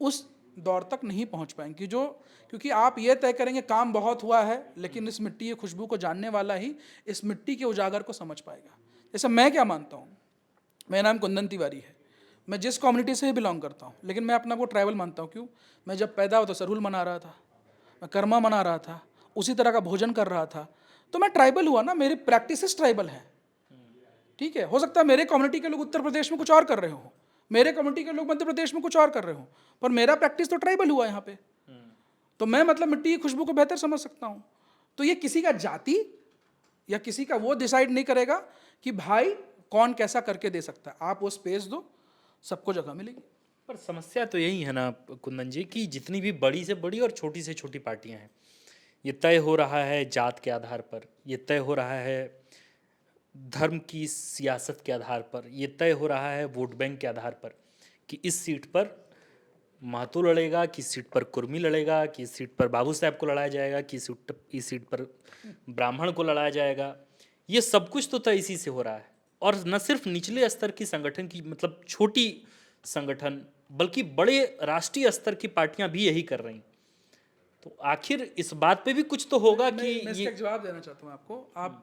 [SPEAKER 1] उस दौर तक नहीं पहुंच पाएंगे, क्योंकि आप ये तय करेंगे काम बहुत हुआ है, लेकिन इस मिट्टी की खुशबू को जानने वाला ही इस मिट्टी के उजागर को समझ पाएगा। जैसे मैं क्या मानता हूँ, मेरा नाम कुंदन तिवारी है, मैं जिस कम्युनिटी से भी बिलोंग करता हूँ, लेकिन मैं अपना को ट्राइबल मानता हूँ। क्यों? मैं जब पैदा हुआ तो सरहुल मना रहा था, मैं कर्मा मना रहा था, उसी तरह का भोजन कर रहा था, तो मैं ट्राइबल हुआ ना, मेरी प्रैक्टिसेस ट्राइबल हैं। ठीक है, हो सकता है मेरे कम्युनिटी के लोग उत्तर प्रदेश में कुछ और कर रहे हो, मेरे कम्युनिटी के लोग मध्य प्रदेश में कुछ और कर रहे हो, पर मेरा प्रैक्टिस तो ट्राइबल हुआ यहाँ पे। तो मैं मतलब मिट्टी की खुशबू को बेहतर समझ सकता हूँ। तो ये किसी का जाति या किसी का वो डिसाइड नहीं करेगा कि भाई कौन कैसा करके दे सकता है। आप वो स्पेस दो, सबको जगह मिलेगी।
[SPEAKER 2] पर समस्या तो यही है ना कुंदन जी कि जितनी भी बड़ी से बड़ी और छोटी से छोटी पार्टियां हैं, ये तय हो रहा है जात के आधार पर, ये तय हो रहा है धर्म की सियासत के आधार पर, ये तय हो रहा है वोट बैंक के आधार पर कि इस सीट पर महतो लड़ेगा, कि इस सीट पर कुर्मी लड़ेगा, कि इस सीट पर बाबू साहब को लड़ाया जाएगा, कि इस सीट पर ब्राह्मण को लड़ाया जाएगा। ये सब कुछ तो तय इसी से हो रहा है। और न सिर्फ निचले स्तर की संगठन की, मतलब छोटी संगठन, बल्कि बड़े राष्ट्रीय स्तर की पार्टियां भी यही कर रही। तो आखिर इस बात पे भी कुछ तो होगा कि
[SPEAKER 1] मैं इसका एक जवाब देना चाहता हूँ आपको। आप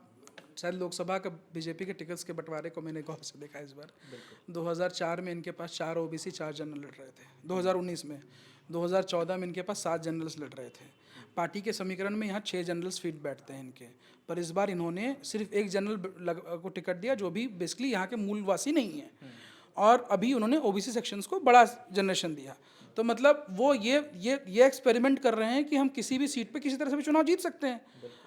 [SPEAKER 1] शायद लोकसभा का बीजेपी के टिकट्स के बंटवारे को मैंने गौर से देखा इस बार। 2004 में इनके पास 4 ओबीसी 4 जनरल लड़ रहे थे, 2019 में, 2014 में इनके पास 7 जनरल्स लड़ रहे थे। पार्टी के समीकरण में यहाँ 6 जनरल्स फीट बैठते हैं इनके, पर इस बार इन्होंने सिर्फ एक जनरल को टिकट दिया जो भी बेसिकली यहाँ के मूलवासी नहीं है, और अभी उन्होंने ओबीसी सेक्शंस को बड़ा जनरेशन दिया। तो मतलब वो ये एक्सपेरिमेंट कर रहे हैं कि हम किसी भी सीट पे किसी तरह से भी चुनाव जीत सकते हैं,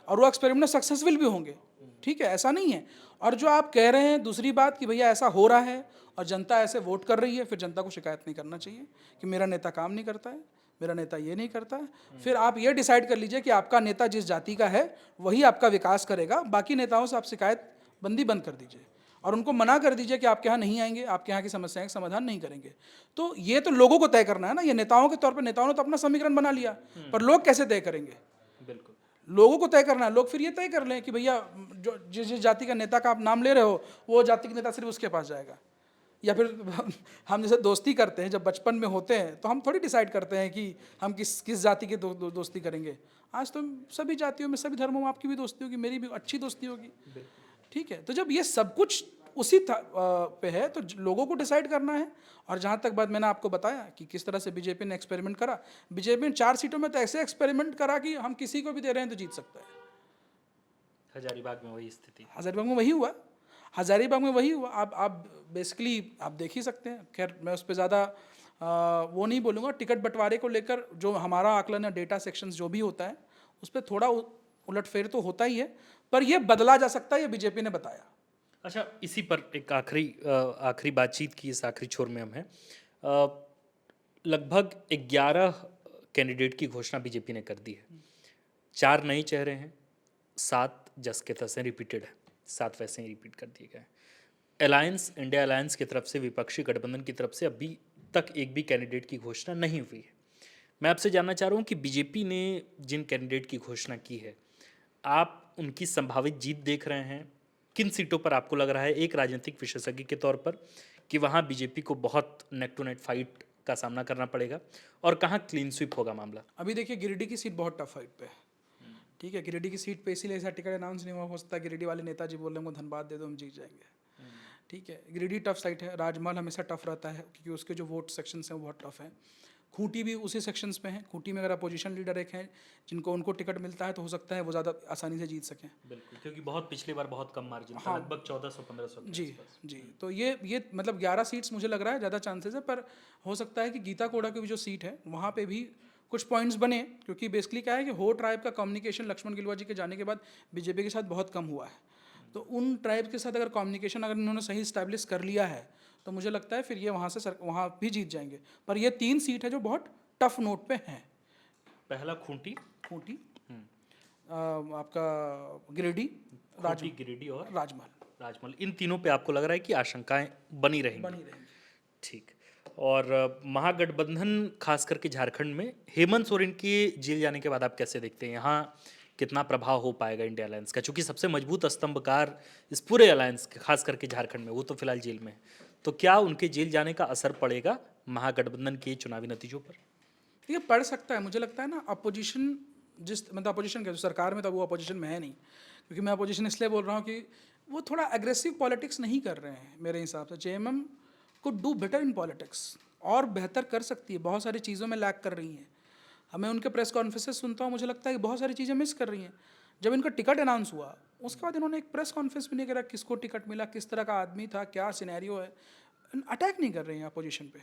[SPEAKER 1] और वो एक्सपेरिमेंट सक्सेसफुल भी होंगे। ठीक है, ऐसा नहीं है। और जो आप कह रहे हैं दूसरी बात कि भैया ऐसा हो रहा है और जनता ऐसे वोट कर रही है, फिर जनता को शिकायत नहीं करना चाहिए कि मेरा नेता काम नहीं करता है, मेरा नेता ये नहीं करता है। फिर आप ये डिसाइड कर लीजिए कि आपका नेता जिस जाति का है वही आपका विकास करेगा, बाकी नेताओं से आप शिकायत बंदी बंद कर दीजिए और उनको मना कर दीजिए कि आपके यहाँ नहीं आएंगे, आपके यहाँ की समस्याएं का समाधान नहीं करेंगे। तो ये तो लोगों को तय करना है ना, ये नेताओं के तौर पर नेताओं ने तो अपना समीकरण बना लिया, पर लोग कैसे तय करेंगे?
[SPEAKER 2] बिल्कुल
[SPEAKER 1] लोगों को तय करना है। लोग फिर ये तय कर लें कि भैया जो जिस जाति का नेता का आप नाम ले रहे हो वो जाति का नेता सिर्फ उसके पास जाएगा, या फिर हम जैसे दोस्ती करते हैं जब बचपन में होते हैं तो हम थोड़ी डिसाइड करते हैं कि हम किस जाति की दोस्ती करेंगे। आज तो सभी जातियों में, सभी धर्मों में आपकी भी दोस्ती होगी, मेरी भी अच्छी दोस्ती होगी। ठीक है, तो जब ये सब कुछ उसी पे है तो लोगों को डिसाइड करना है। और जहाँ तक बात मैंने आपको बताया कि किस तरह से बीजेपी ने एक्सपेरिमेंट करा, बीजेपी ने 4 सीटों में तो ऐसे एक्सपेरिमेंट करा कि हम किसी को भी दे रहे हैं तो जीत सकता है।
[SPEAKER 2] हजारीबाग में वही स्थिति,
[SPEAKER 1] हजारीबाग में वही हुआ, हजारीबाग में वही हुआ। आप बेसिकली आप देख ही सकते हैं। खैर मैं उस पर ज़्यादा वो नहीं बोलूँगा। टिकट बंटवारे को लेकर जो हमारा आकलन है, डेटा सेक्शंस जो भी होता है, उस पर थोड़ा उलटफेर तो होता ही है, पर ये बदला जा सकता है, ये बीजेपी ने बताया।
[SPEAKER 2] अच्छा, इसी पर एक आखिरी बातचीत की इस आखिरी छोर में हम हैं। लगभग 11 कैंडिडेट की घोषणा बीजेपी ने कर दी है। 4 नए चेहरे हैं, 7 जस के तस हैं, रिपीटेड है, 7 वैसे ही रिपीट कर दिए गए हैं। अलायंस, इंडिया अलायंस की तरफ से, विपक्षी गठबंधन की तरफ से अभी तक एक भी कैंडिडेट की घोषणा नहीं हुई है। मैं आपसे जानना चाह रहा हूँ कि बीजेपी ने जिन कैंडिडेट की घोषणा की है, आप उनकी संभावित जीत देख रहे हैं? किन सीटों पर आपको लग रहा है, एक राजनीतिक विशेषज्ञ के तौर पर, कि वहाँ बीजेपी को बहुत नेक टू नेक फाइट का सामना करना पड़ेगा, और कहाँ क्लीन स्वीप होगा मामला?
[SPEAKER 1] अभी देखिए, गिरिडीह की सीट बहुत टफ फाइट पे है। ठीक है, गिरिडीह की सीट पे इसीलिए ऐसा टिकट अनाउंस नहीं हुआ। हो सकता है गिरिडीह वाले नेताजी बोल रहे हैं धनबाद दे दो, हम जीत जाएंगे। ठीक है, गिरिडीह टफ साइट है। राजमहल हमेशा टफ रहता है क्योंकि उसके जो वोट सेक्शंस हैं वो बहुत टफ है। खूंटी भी उसी सेक्शंस में है। खूंटी में अगर अपोजिशन लीडर एक हैं जिनको उनको टिकट मिलता है तो हो सकता है वो ज़्यादा आसानी से जीत सकें।
[SPEAKER 2] बिल्कुल, क्योंकि बहुत पिछली बार बहुत कम मार्जिन था,
[SPEAKER 1] हाँ,
[SPEAKER 2] लगभग 1400-1500।
[SPEAKER 1] जी जी। तो ये मतलब 11 सीट्स मुझे लग रहा है ज़्यादा चांसेस है, पर हो सकता है कि गीता कोड़ा की भी जो सीट है वहाँ पे भी कुछ पॉइंट्स बने, क्योंकि बेसिकली क्या है कि हो ट्राइब का कम्युनिकेशन लक्ष्मण गिलुआ जी के जाने के बाद बीजेपी के साथ बहुत कम हुआ है। तो उन ट्राइब के साथ अगर कम्युनिकेशन अगर इन्होंने सही स्टैब्लिश कर लिया है तो मुझे लगता है फिर ये वहाँ से वहाँ भी जीत जाएंगे। पर ये 3 सीट है जो बहुत टफ नोट पे हैं।
[SPEAKER 2] पहला खूंटी,
[SPEAKER 1] खूंटी, आपका गिरिडीह,
[SPEAKER 2] गिरिडीह और
[SPEAKER 1] राजमहल,
[SPEAKER 2] इन तीनों पे आपको लग रहा है कि आशंकाएं बनी रहेंगी? ठीक। और महागठबंधन खास करके झारखंड में हेमंत सोरेन के जेल जाने के बाद आप कैसे देखते हैं, यहाँ कितना प्रभाव हो पाएगा इंडिया अलायंस का? चूंकि सबसे मजबूत स्तंभकार इस पूरे अलायंस के, खास करके झारखंड में, वो तो फिलहाल जेल में है, तो क्या उनके जेल जाने का असर पड़ेगा महागठबंधन के चुनावी नतीजों पर?
[SPEAKER 1] ये पढ़ सकता है। मुझे लगता है ना, अपोजिशन मतलब अपोजिशन क्या, जो सरकार में था वो अपोजिशन में है नहीं, क्योंकि मैं अपोजिशन इसलिए बोल रहा हूँ कि वो थोड़ा एग्रेसिव पॉलिटिक्स नहीं कर रहे हैं मेरे हिसाब से। JMM could do better in politics, और बेहतर कर सकती है, बहुत सारी चीज़ों में लैक कर रही हैं। हमें उनके प्रेस कॉन्फ्रेंसेस सुनता हूँ, मुझे लगता है कि बहुत सारी चीज़ें मिस कर रही हैं। जब इनका टिकट अनाउंस हुआ उसके बाद इन्होंने एक प्रेस कॉन्फ्रेंस भी नहीं करा, किसको टिकट मिला, किस तरह का आदमी था, क्या सिनेरियो है, अटैक नहीं कर रहे हैं अपोजिशन पे।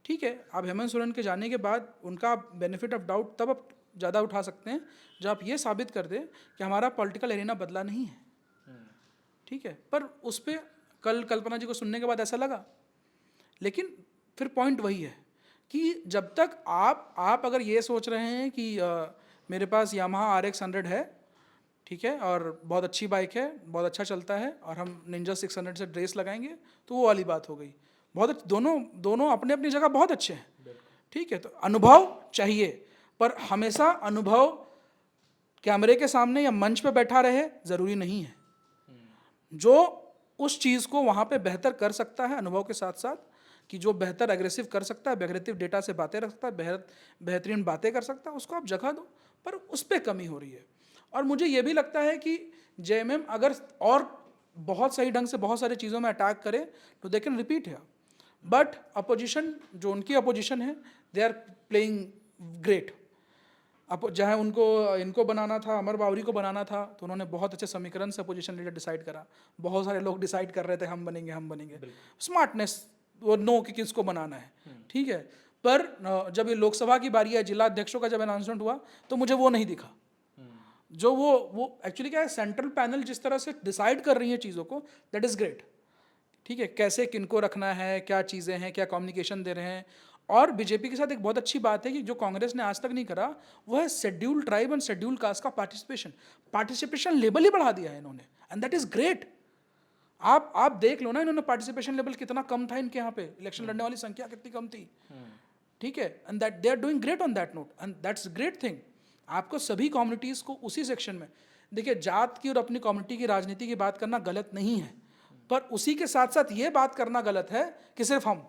[SPEAKER 1] ठीक है, आप हेमंत सोरेन के जाने के बाद उनका बेनिफिट ऑफ डाउट तब आप ज़्यादा उठा सकते हैं जब आप ये साबित कर दें कि हमारा पॉलिटिकल एरिना बदला नहीं है। ठीक है, पर उस पर कल कल्पना जी को सुनने के बाद ऐसा लगा। लेकिन फिर पॉइंट वही है कि जब तक आप अगर ये सोच रहे हैं कि मेरे पास यामाहा RX 100 है, ठीक है, और बहुत अच्छी बाइक है, बहुत अच्छा चलता है, और हम निंजा 600 से ड्रेस लगाएंगे, तो वो वाली बात हो गई। बहुत दोनों अपने अपनी जगह बहुत अच्छे हैं। ठीक है, तो अनुभव चाहिए, पर हमेशा अनुभव कैमरे के सामने या मंच पे बैठा रहे ज़रूरी नहीं है। जो उस चीज़ को वहाँ पे बेहतर कर सकता है अनुभव के साथ साथ, कि जो बेहतर एग्रेसिव कर सकता है, बेहतर डेटा से बातें रख सकता है, बेहतरीन बातें कर सकता है, उसको आप जगह दो। पर उस पर कमी हो रही है। और मुझे ये भी लगता है कि जेएमएम अगर और बहुत सही ढंग से बहुत सारी चीज़ों में अटैक करे तो दे कैन रिपीट है। बट अपोजिशन, जो उनकी अपोजिशन है, दे आर प्लेइंग ग्रेट। अब चाहे इनको बनाना था, अमर बावरी को बनाना था, तो उन्होंने बहुत अच्छे समीकरण से अपोजिशन लीडर डिसाइड करा। बहुत सारे लोग डिसाइड कर रहे थे हम बनेंगे। स्मार्टनेस, वो नो कि किसको बनाना है। ठीक है, पर जब ये लोकसभा की बारी है, जिला अध्यक्षों का जब अनाउंसमेंट हुआ तो मुझे वो नहीं दिखा। जो वो एक्चुअली क्या है, सेंट्रल पैनल जिस तरह से डिसाइड कर रही है चीज़ों को, दैट इज़ ग्रेट। ठीक है, कैसे किनको रखना है, क्या चीज़ें हैं, क्या कम्युनिकेशन दे रहे हैं। और बीजेपी के साथ एक बहुत अच्छी बात है कि जो कांग्रेस ने आज तक नहीं करा, वो है schedule tribe and schedule caste का पार्टिसिपेशन लेवल ही बढ़ा दिया है इन्होंने, एंड दैट इज़ ग्रेट। आप देख लो ना, इन्होंने पार्टिसिपेशन लेवल कितना कम था इनके यहाँ पे, इलेक्शन लड़ने वाली संख्या कितनी कम थी। ठीक है, and that they are doing great on that note, and that's great thing. आपको सभी कम्युनिटीज़ को उसी सेक्शन में देखिए, जात की और अपनी कम्युनिटी की राजनीति की बात करना गलत नहीं है, पर उसी के साथ साथ ये बात करना गलत है कि सिर्फ हम,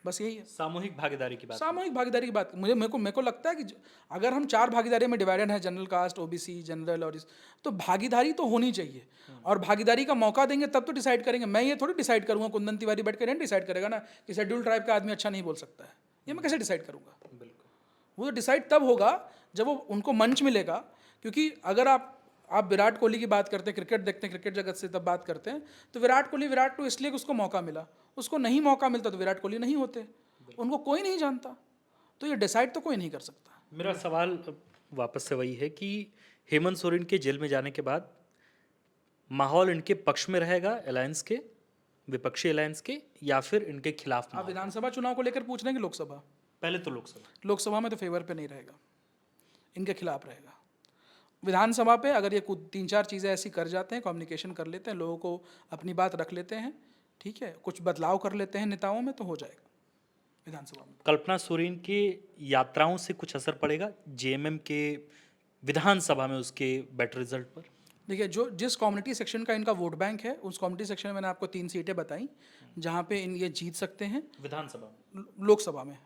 [SPEAKER 1] बस यही है
[SPEAKER 2] सामूहिक भागीदारी की बात।
[SPEAKER 1] सामूहिक भागीदारी की बात। मेरे को लगता है कि अगर हम 4 भागीदारी में डिवाइडेड है, जनरल कास्ट, ओबीसी, जनरल और तो भागीदारी तो होनी चाहिए, और भागीदारी का मौका देंगे तब तो डिसाइड करेंगे। मैं ये थोड़ी डिसाइड करूंगा, कुंदन तिवारी बैठ कर डिसाइड करेगा ना कि शेड्यूल ट्राइब का आदमी अच्छा नहीं बोल सकता है, ये मैं कैसे डिसाइड करूंगा?
[SPEAKER 2] बिल्कुल।
[SPEAKER 1] वो तो डिसाइड तब होगा जब वो उनको मंच मिलेगा। क्योंकि अगर आप विराट कोहली की बात करते हैं, क्रिकेट देखते हैं, क्रिकेट जगत से तब बात करते हैं, तो विराट कोहली विराट को इसलिए कि उसको मौका मिला, उसको नहीं मौका मिलता तो विराट कोहली नहीं होते, उनको कोई नहीं जानता, तो ये डिसाइड तो कोई नहीं कर सकता।
[SPEAKER 2] मेरा सवाल वापस से वही है कि हेमंत सोरेन के जेल में जाने के बाद माहौल इनके पक्ष में रहेगा, अलायंस के, विपक्षी अलायंस के, या फिर इनके खिलाफ
[SPEAKER 1] आप
[SPEAKER 2] माहौल?
[SPEAKER 1] विधानसभा चुनाव को लेकर पूछ रहे हैं कि लोकसभा?
[SPEAKER 2] पहले तो लोकसभा।
[SPEAKER 1] लोकसभा में तो फेवर पे नहीं रहेगा, इनके खिलाफ रहेगा। विधानसभा पे अगर ये कुछ 3-4 चीज़ें ऐसी कर जाते हैं, कम्युनिकेशन कर लेते हैं, लोगों को अपनी बात रख लेते हैं, ठीक है, कुछ बदलाव कर लेते हैं नेताओं में, तो हो जाएगा विधानसभा में।
[SPEAKER 2] कल्पना सोरेन के यात्राओं से कुछ असर पड़ेगा जेएमएम के विधानसभा में उसके बेटर रिजल्ट पर?
[SPEAKER 1] देखिए, जो जिस कम्युनिटी सेक्शन का इनका वोट बैंक है, उस कम्युनिटी सेक्शन में मैंने आपको 3 सीटें बताई जहाँ पे ये जीत सकते हैं।
[SPEAKER 2] विधानसभा में?
[SPEAKER 1] लोकसभा में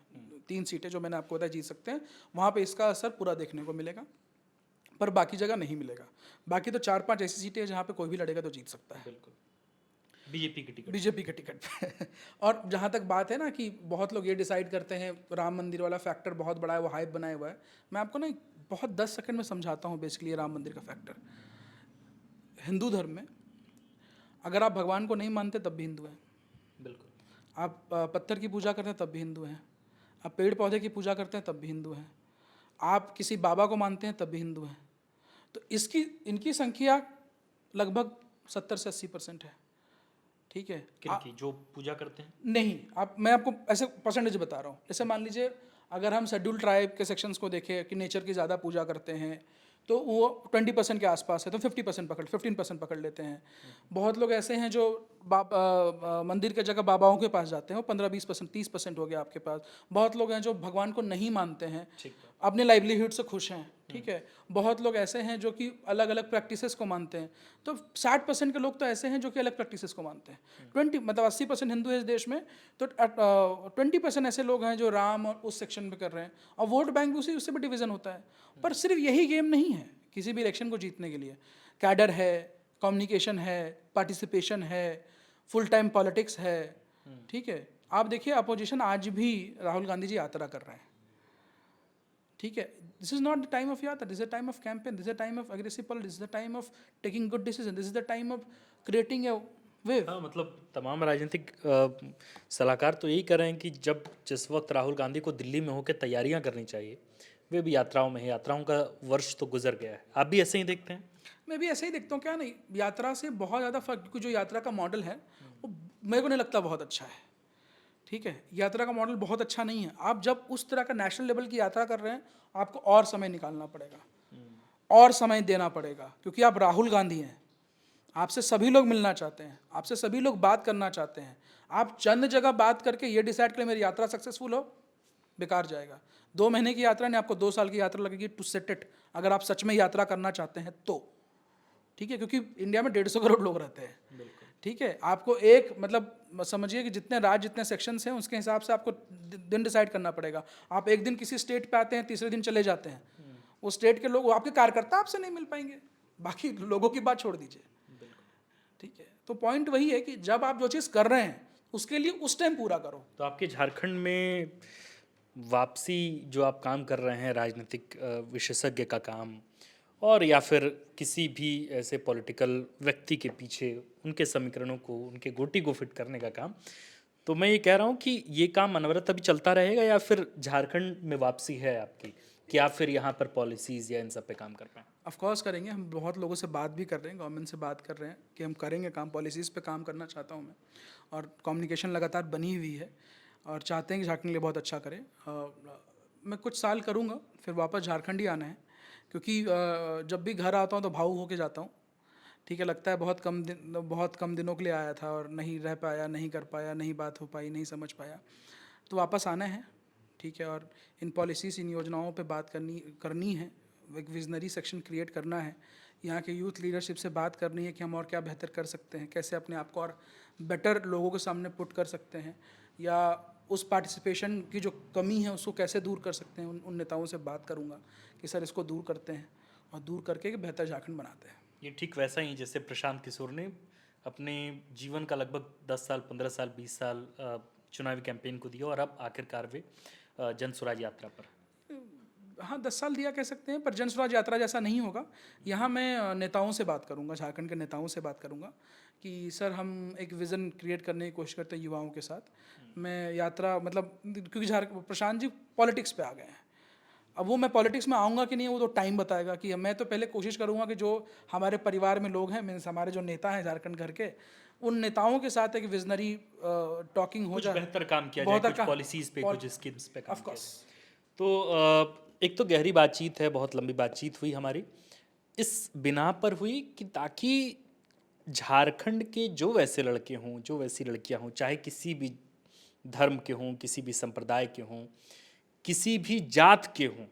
[SPEAKER 1] 3 सीटें जो मैंने आपको बताया जीत सकते हैं, वहाँ पे इसका असर पूरा देखने को मिलेगा, पर बाकी जगह नहीं मिलेगा। बाकी तो 4-5 ऐसी सीटें हैं जहाँ पे कोई भी लड़ेगा तो जीत सकता है।
[SPEAKER 2] बिल्कुल। बीजेपी की टिकट?
[SPEAKER 1] बीजेपी के टिकट पे और जहाँ तक बात है ना कि बहुत लोग ये डिसाइड करते हैं, राम मंदिर वाला फैक्टर बहुत बड़ा है, वो हाइप बनाया हुआ है। मैं आपको ना बहुत 10 सेकंड में समझाता हूँ बेसिकली राम मंदिर का फैक्टर। हिंदू धर्म में अगर आप भगवान को नहीं मानते तब भी हिंदू हैं,
[SPEAKER 2] बिल्कुल।
[SPEAKER 1] आप पत्थर की पूजा करते हैं तब भी हिंदू हैं, आप पेड़ पौधे की पूजा करते हैं तब भी हिंदू हैं, आप किसी बाबा को मानते हैं तब भी हिंदू हैं। तो इनकी संख्या लगभग 70 से 80% है, ठीक है।
[SPEAKER 2] किनकी? जो पूजा करते हैं?
[SPEAKER 1] नहीं, मैं आपको ऐसे परसेंटेज बता रहा हूँ। जैसे मान लीजिए अगर हम शेड्यूल ट्राइब के सेक्शंस को देखें कि नेचर की ज़्यादा पूजा करते हैं, तो वो 20% के आसपास है, तो 15% पकड़ लेते हैं। बहुत लोग ऐसे हैं जो मंदिर के जगह बाबाओं के पास जाते हैं, वो 15-20%, 30% हो गया आपके पास। बहुत लोग हैं जो भगवान को नहीं मानते हैं, अपने लाइवलीहुड से खुश हैं, ठीक है। बहुत लोग ऐसे हैं जो कि अलग अलग प्रैक्टिसेस को मानते हैं। तो 60% के लोग तो ऐसे हैं जो कि अलग प्रैक्टिसेस को मानते हैं। 80% हिंदू है इस देश में, तो 20% ऐसे लोग हैं जो राम और उस सेक्शन में कर रहे हैं, और वोट बैंक भी उससे भी डिवीज़न होता है। पर सिर्फ यही गेम नहीं है किसी भी इलेक्शन को जीतने के लिए। कैडर है, कम्युनिकेशन है, पार्टिसिपेशन है, फुल टाइम पॉलिटिक्स है, ठीक है। आप देखिए अपोजिशन आज भी राहुल गांधी जी यात्रा कर रहे हैं, ठीक है। This is not the time of yatra, this is the time of campaign, this is the time of aggressive politics, this is the time of taking good decision, this is the time of creating a wave.
[SPEAKER 2] हाँ, मतलब तमाम राजनीतिक सलाहकार तो यही कर रहे हैं कि जब जिस वक्त राहुल गांधी को दिल्ली में होकर तैयारियां करनी चाहिए, वे भी यात्राओं में है। यात्राओं का वर्ष तो गुजर गया है। आप भी ऐसे ही देखते हैं?
[SPEAKER 1] मैं भी ऐसे ही देखता हूँ, क्या नहीं, यात्रा से बहुत ज़्यादा फर्क, क्योंकि जो यात्रा का मॉडल है वो मेरे को नहीं लगता बहुत अच्छा है, ठीक है। यात्रा का मॉडल बहुत अच्छा नहीं है। आप जब उस तरह का नेशनल लेवल की यात्रा कर रहे हैं, आपको और समय निकालना पड़ेगा, और समय देना पड़ेगा, क्योंकि आप राहुल गांधी हैं, आपसे सभी लोग मिलना चाहते हैं, आपसे सभी लोग बात करना चाहते हैं। आप चंद जगह बात करके ये डिसाइड करें मेरी यात्रा सक्सेसफुल हो, बेकार जाएगा। 2 महीने की यात्रा नहीं, आपको 2 साल की यात्रा लगेगी टू सेट इट, अगर आप सच में यात्रा करना चाहते हैं तो, ठीक है। क्योंकि इंडिया में 150 करोड़ लोग रहते हैं, ठीक है। आपको एक मतलब समझिए कि जितने राज्य, जितने सेक्शंस हैं, उसके हिसाब से आपको दिन डिसाइड करना पड़ेगा। आप एक दिन किसी स्टेट पे आते हैं, तीसरे दिन चले जाते हैं, वो स्टेट के लोग, आपके कार्यकर्ता आपसे नहीं मिल पाएंगे, बाकी लोगों की बात छोड़ दीजिए, ठीक है। तो पॉइंट वही है कि जब आप जो चीज़ कर रहे हैं उसके लिए उस टाइम पूरा करो।
[SPEAKER 2] तो आपके झारखंड में वापसी जो आप काम कर रहे हैं, राजनीतिक विशेषज्ञ का काम, और या फिर किसी भी ऐसे पॉलिटिकल व्यक्ति के पीछे उनके समीकरणों को, उनके गोटी को फिट करने का काम, तो मैं ये कह रहा हूँ कि ये काम अनवरत अभी चलता रहेगा, या फिर झारखंड में वापसी है आपकी, कि आप फिर यहाँ पर पॉलिसीज़ या इन सब पे काम कर पाएँ?
[SPEAKER 1] ऑफकोर्स करेंगे, हम बहुत लोगों से बात भी कर रहे हैं, गवर्नमेंट से बात कर रहे हैं कि हम करेंगे काम, पॉलिसीज़ पे काम करना चाहता हूँ मैं, और कम्युनिकेशन लगातार बनी हुई है, और चाहते हैं कि झारखंड के लिए बहुत अच्छा करें। मैं कुछ साल करूँगा, फिर वापस झारखंड ही आना है, क्योंकि जब भी घर आता हूँ तो भावुक होके जाता हूँ, ठीक है। लगता है बहुत कम दिनों के लिए आया था और नहीं रह पाया, नहीं कर पाया, नहीं बात हो पाई, नहीं समझ पाया, तो वापस आना है, ठीक है। और इन पॉलिसीज़, इन योजनाओं पे बात करनी है, एक विजनरी सेक्शन क्रिएट करना है। यहाँ के यूथ लीडरशिप से बात करनी है कि हम और क्या बेहतर कर सकते हैं, कैसे अपने आप को और बेटर लोगों के सामने पुट कर सकते हैं, या उस पार्टिसिपेशन की जो कमी है उसको कैसे दूर कर सकते हैं। उन नेताओं से बात करूँगा कि सर इसको दूर करते हैं और दूर करके एक बेहतर झारखंड बनाते हैं।
[SPEAKER 2] ये ठीक वैसा ही जैसे प्रशांत किशोर ने अपने जीवन का लगभग 10 साल, 15 साल, 20 साल चुनावी कैंपेन को दिया और अब आखिरकार वे जन स्वराज यात्रा पर।
[SPEAKER 1] हाँ, 10 साल दिया कह सकते हैं, पर जन स्वराज यात्रा जैसा नहीं होगा। यहाँ मैं नेताओं से बात करूँगा, झारखंड के नेताओं से बात करूँगा कि सर हम एक विज़न क्रिएट करने की कोशिश करते हैं युवाओं के साथ। मैं यात्रा मतलब क्योंकि प्रशांत जी पॉलिटिक्स पे आ गए हैं, अब वो मैं पॉलिटिक्स में आऊँगा कि नहीं वो तो टाइम बताएगा। कि मैं तो पहले कोशिश करूँगा कि जो हमारे परिवार में लोग हैं, मीन्स हमारे जो नेता हैं झारखंड घर के, उन नेताओं के साथ एक विजनरी टॉकिंग हो
[SPEAKER 2] कुछ
[SPEAKER 1] जाए,
[SPEAKER 2] बेहतर काम किया जाए, कुछ पॉलिसीज पे, कुछ स्कीम्स पे काम
[SPEAKER 1] ऑफ
[SPEAKER 2] किया
[SPEAKER 1] कोर्स।
[SPEAKER 2] जाए। तो एक तो गहरी बातचीत है, बहुत लंबी बातचीत हुई हमारी, इस बिना पर हुई कि ताकि झारखंड के जो वैसे लड़के हों, जो वैसी लड़कियां हों, चाहे किसी भी धर्म के हों, किसी भी संप्रदाय के हों, किसी भी जात के हों,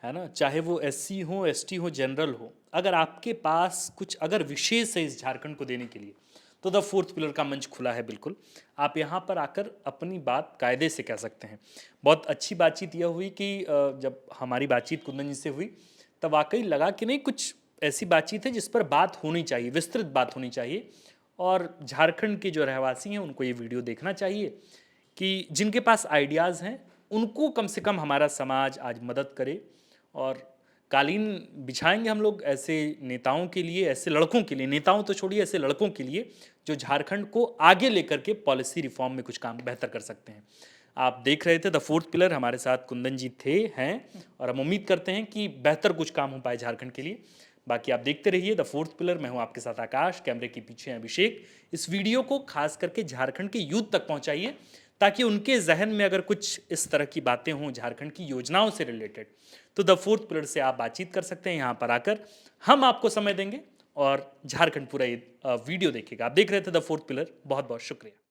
[SPEAKER 2] है ना, चाहे वो एससी हो, एसटी हो, जनरल हो, अगर आपके पास कुछ अगर विशेष है इस झारखंड को देने के लिए, तो द फोर्थ पिलर का मंच खुला है। बिल्कुल आप यहाँ पर आकर अपनी बात कायदे से कह सकते हैं। बहुत अच्छी बातचीत यह हुई कि जब हमारी बातचीत कुंदन जी से हुई तब वाकई लगा कि नहीं, कुछ ऐसी बातचीत है जिस पर बात होनी चाहिए, विस्तृत बात होनी चाहिए, और झारखंड के जो रहवासी हैं उनको ये वीडियो देखना चाहिए कि जिनके पास आइडियाज़ हैं उनको कम से कम हमारा समाज आज मदद करे। और कालीन बिछाएंगे हम लोग ऐसे नेताओं के लिए, ऐसे लड़कों के लिए, नेताओं तो छोड़िए, ऐसे लड़कों के लिए जो झारखंड को आगे लेकर के पॉलिसी रिफॉर्म में कुछ काम बेहतर कर सकते हैं। आप देख रहे थे द फोर्थ पिलर, हमारे साथ कुंदन जी थे, हैं, और हम उम्मीद करते हैं कि बेहतर कुछ काम हो पाए झारखंड के लिए। बाकी आप देखते रहिए द फोर्थ पिलर। मैं हूं आपके साथ आकाश, कैमरे के पीछे हैं अभिषेक। इस वीडियो को खास करके झारखंड के यूथ तक पहुंचाइए ताकि उनके जहन में अगर कुछ इस तरह की बातें हों झारखंड की योजनाओं से रिलेटेड, तो द फोर्थ पिलर से आप बातचीत कर सकते हैं। यहाँ पर आकर हम आपको समय देंगे और झारखंड पूरा ये वीडियो देखेगा। आप देख रहे थे द फोर्थ पिलर, बहुत बहुत शुक्रिया।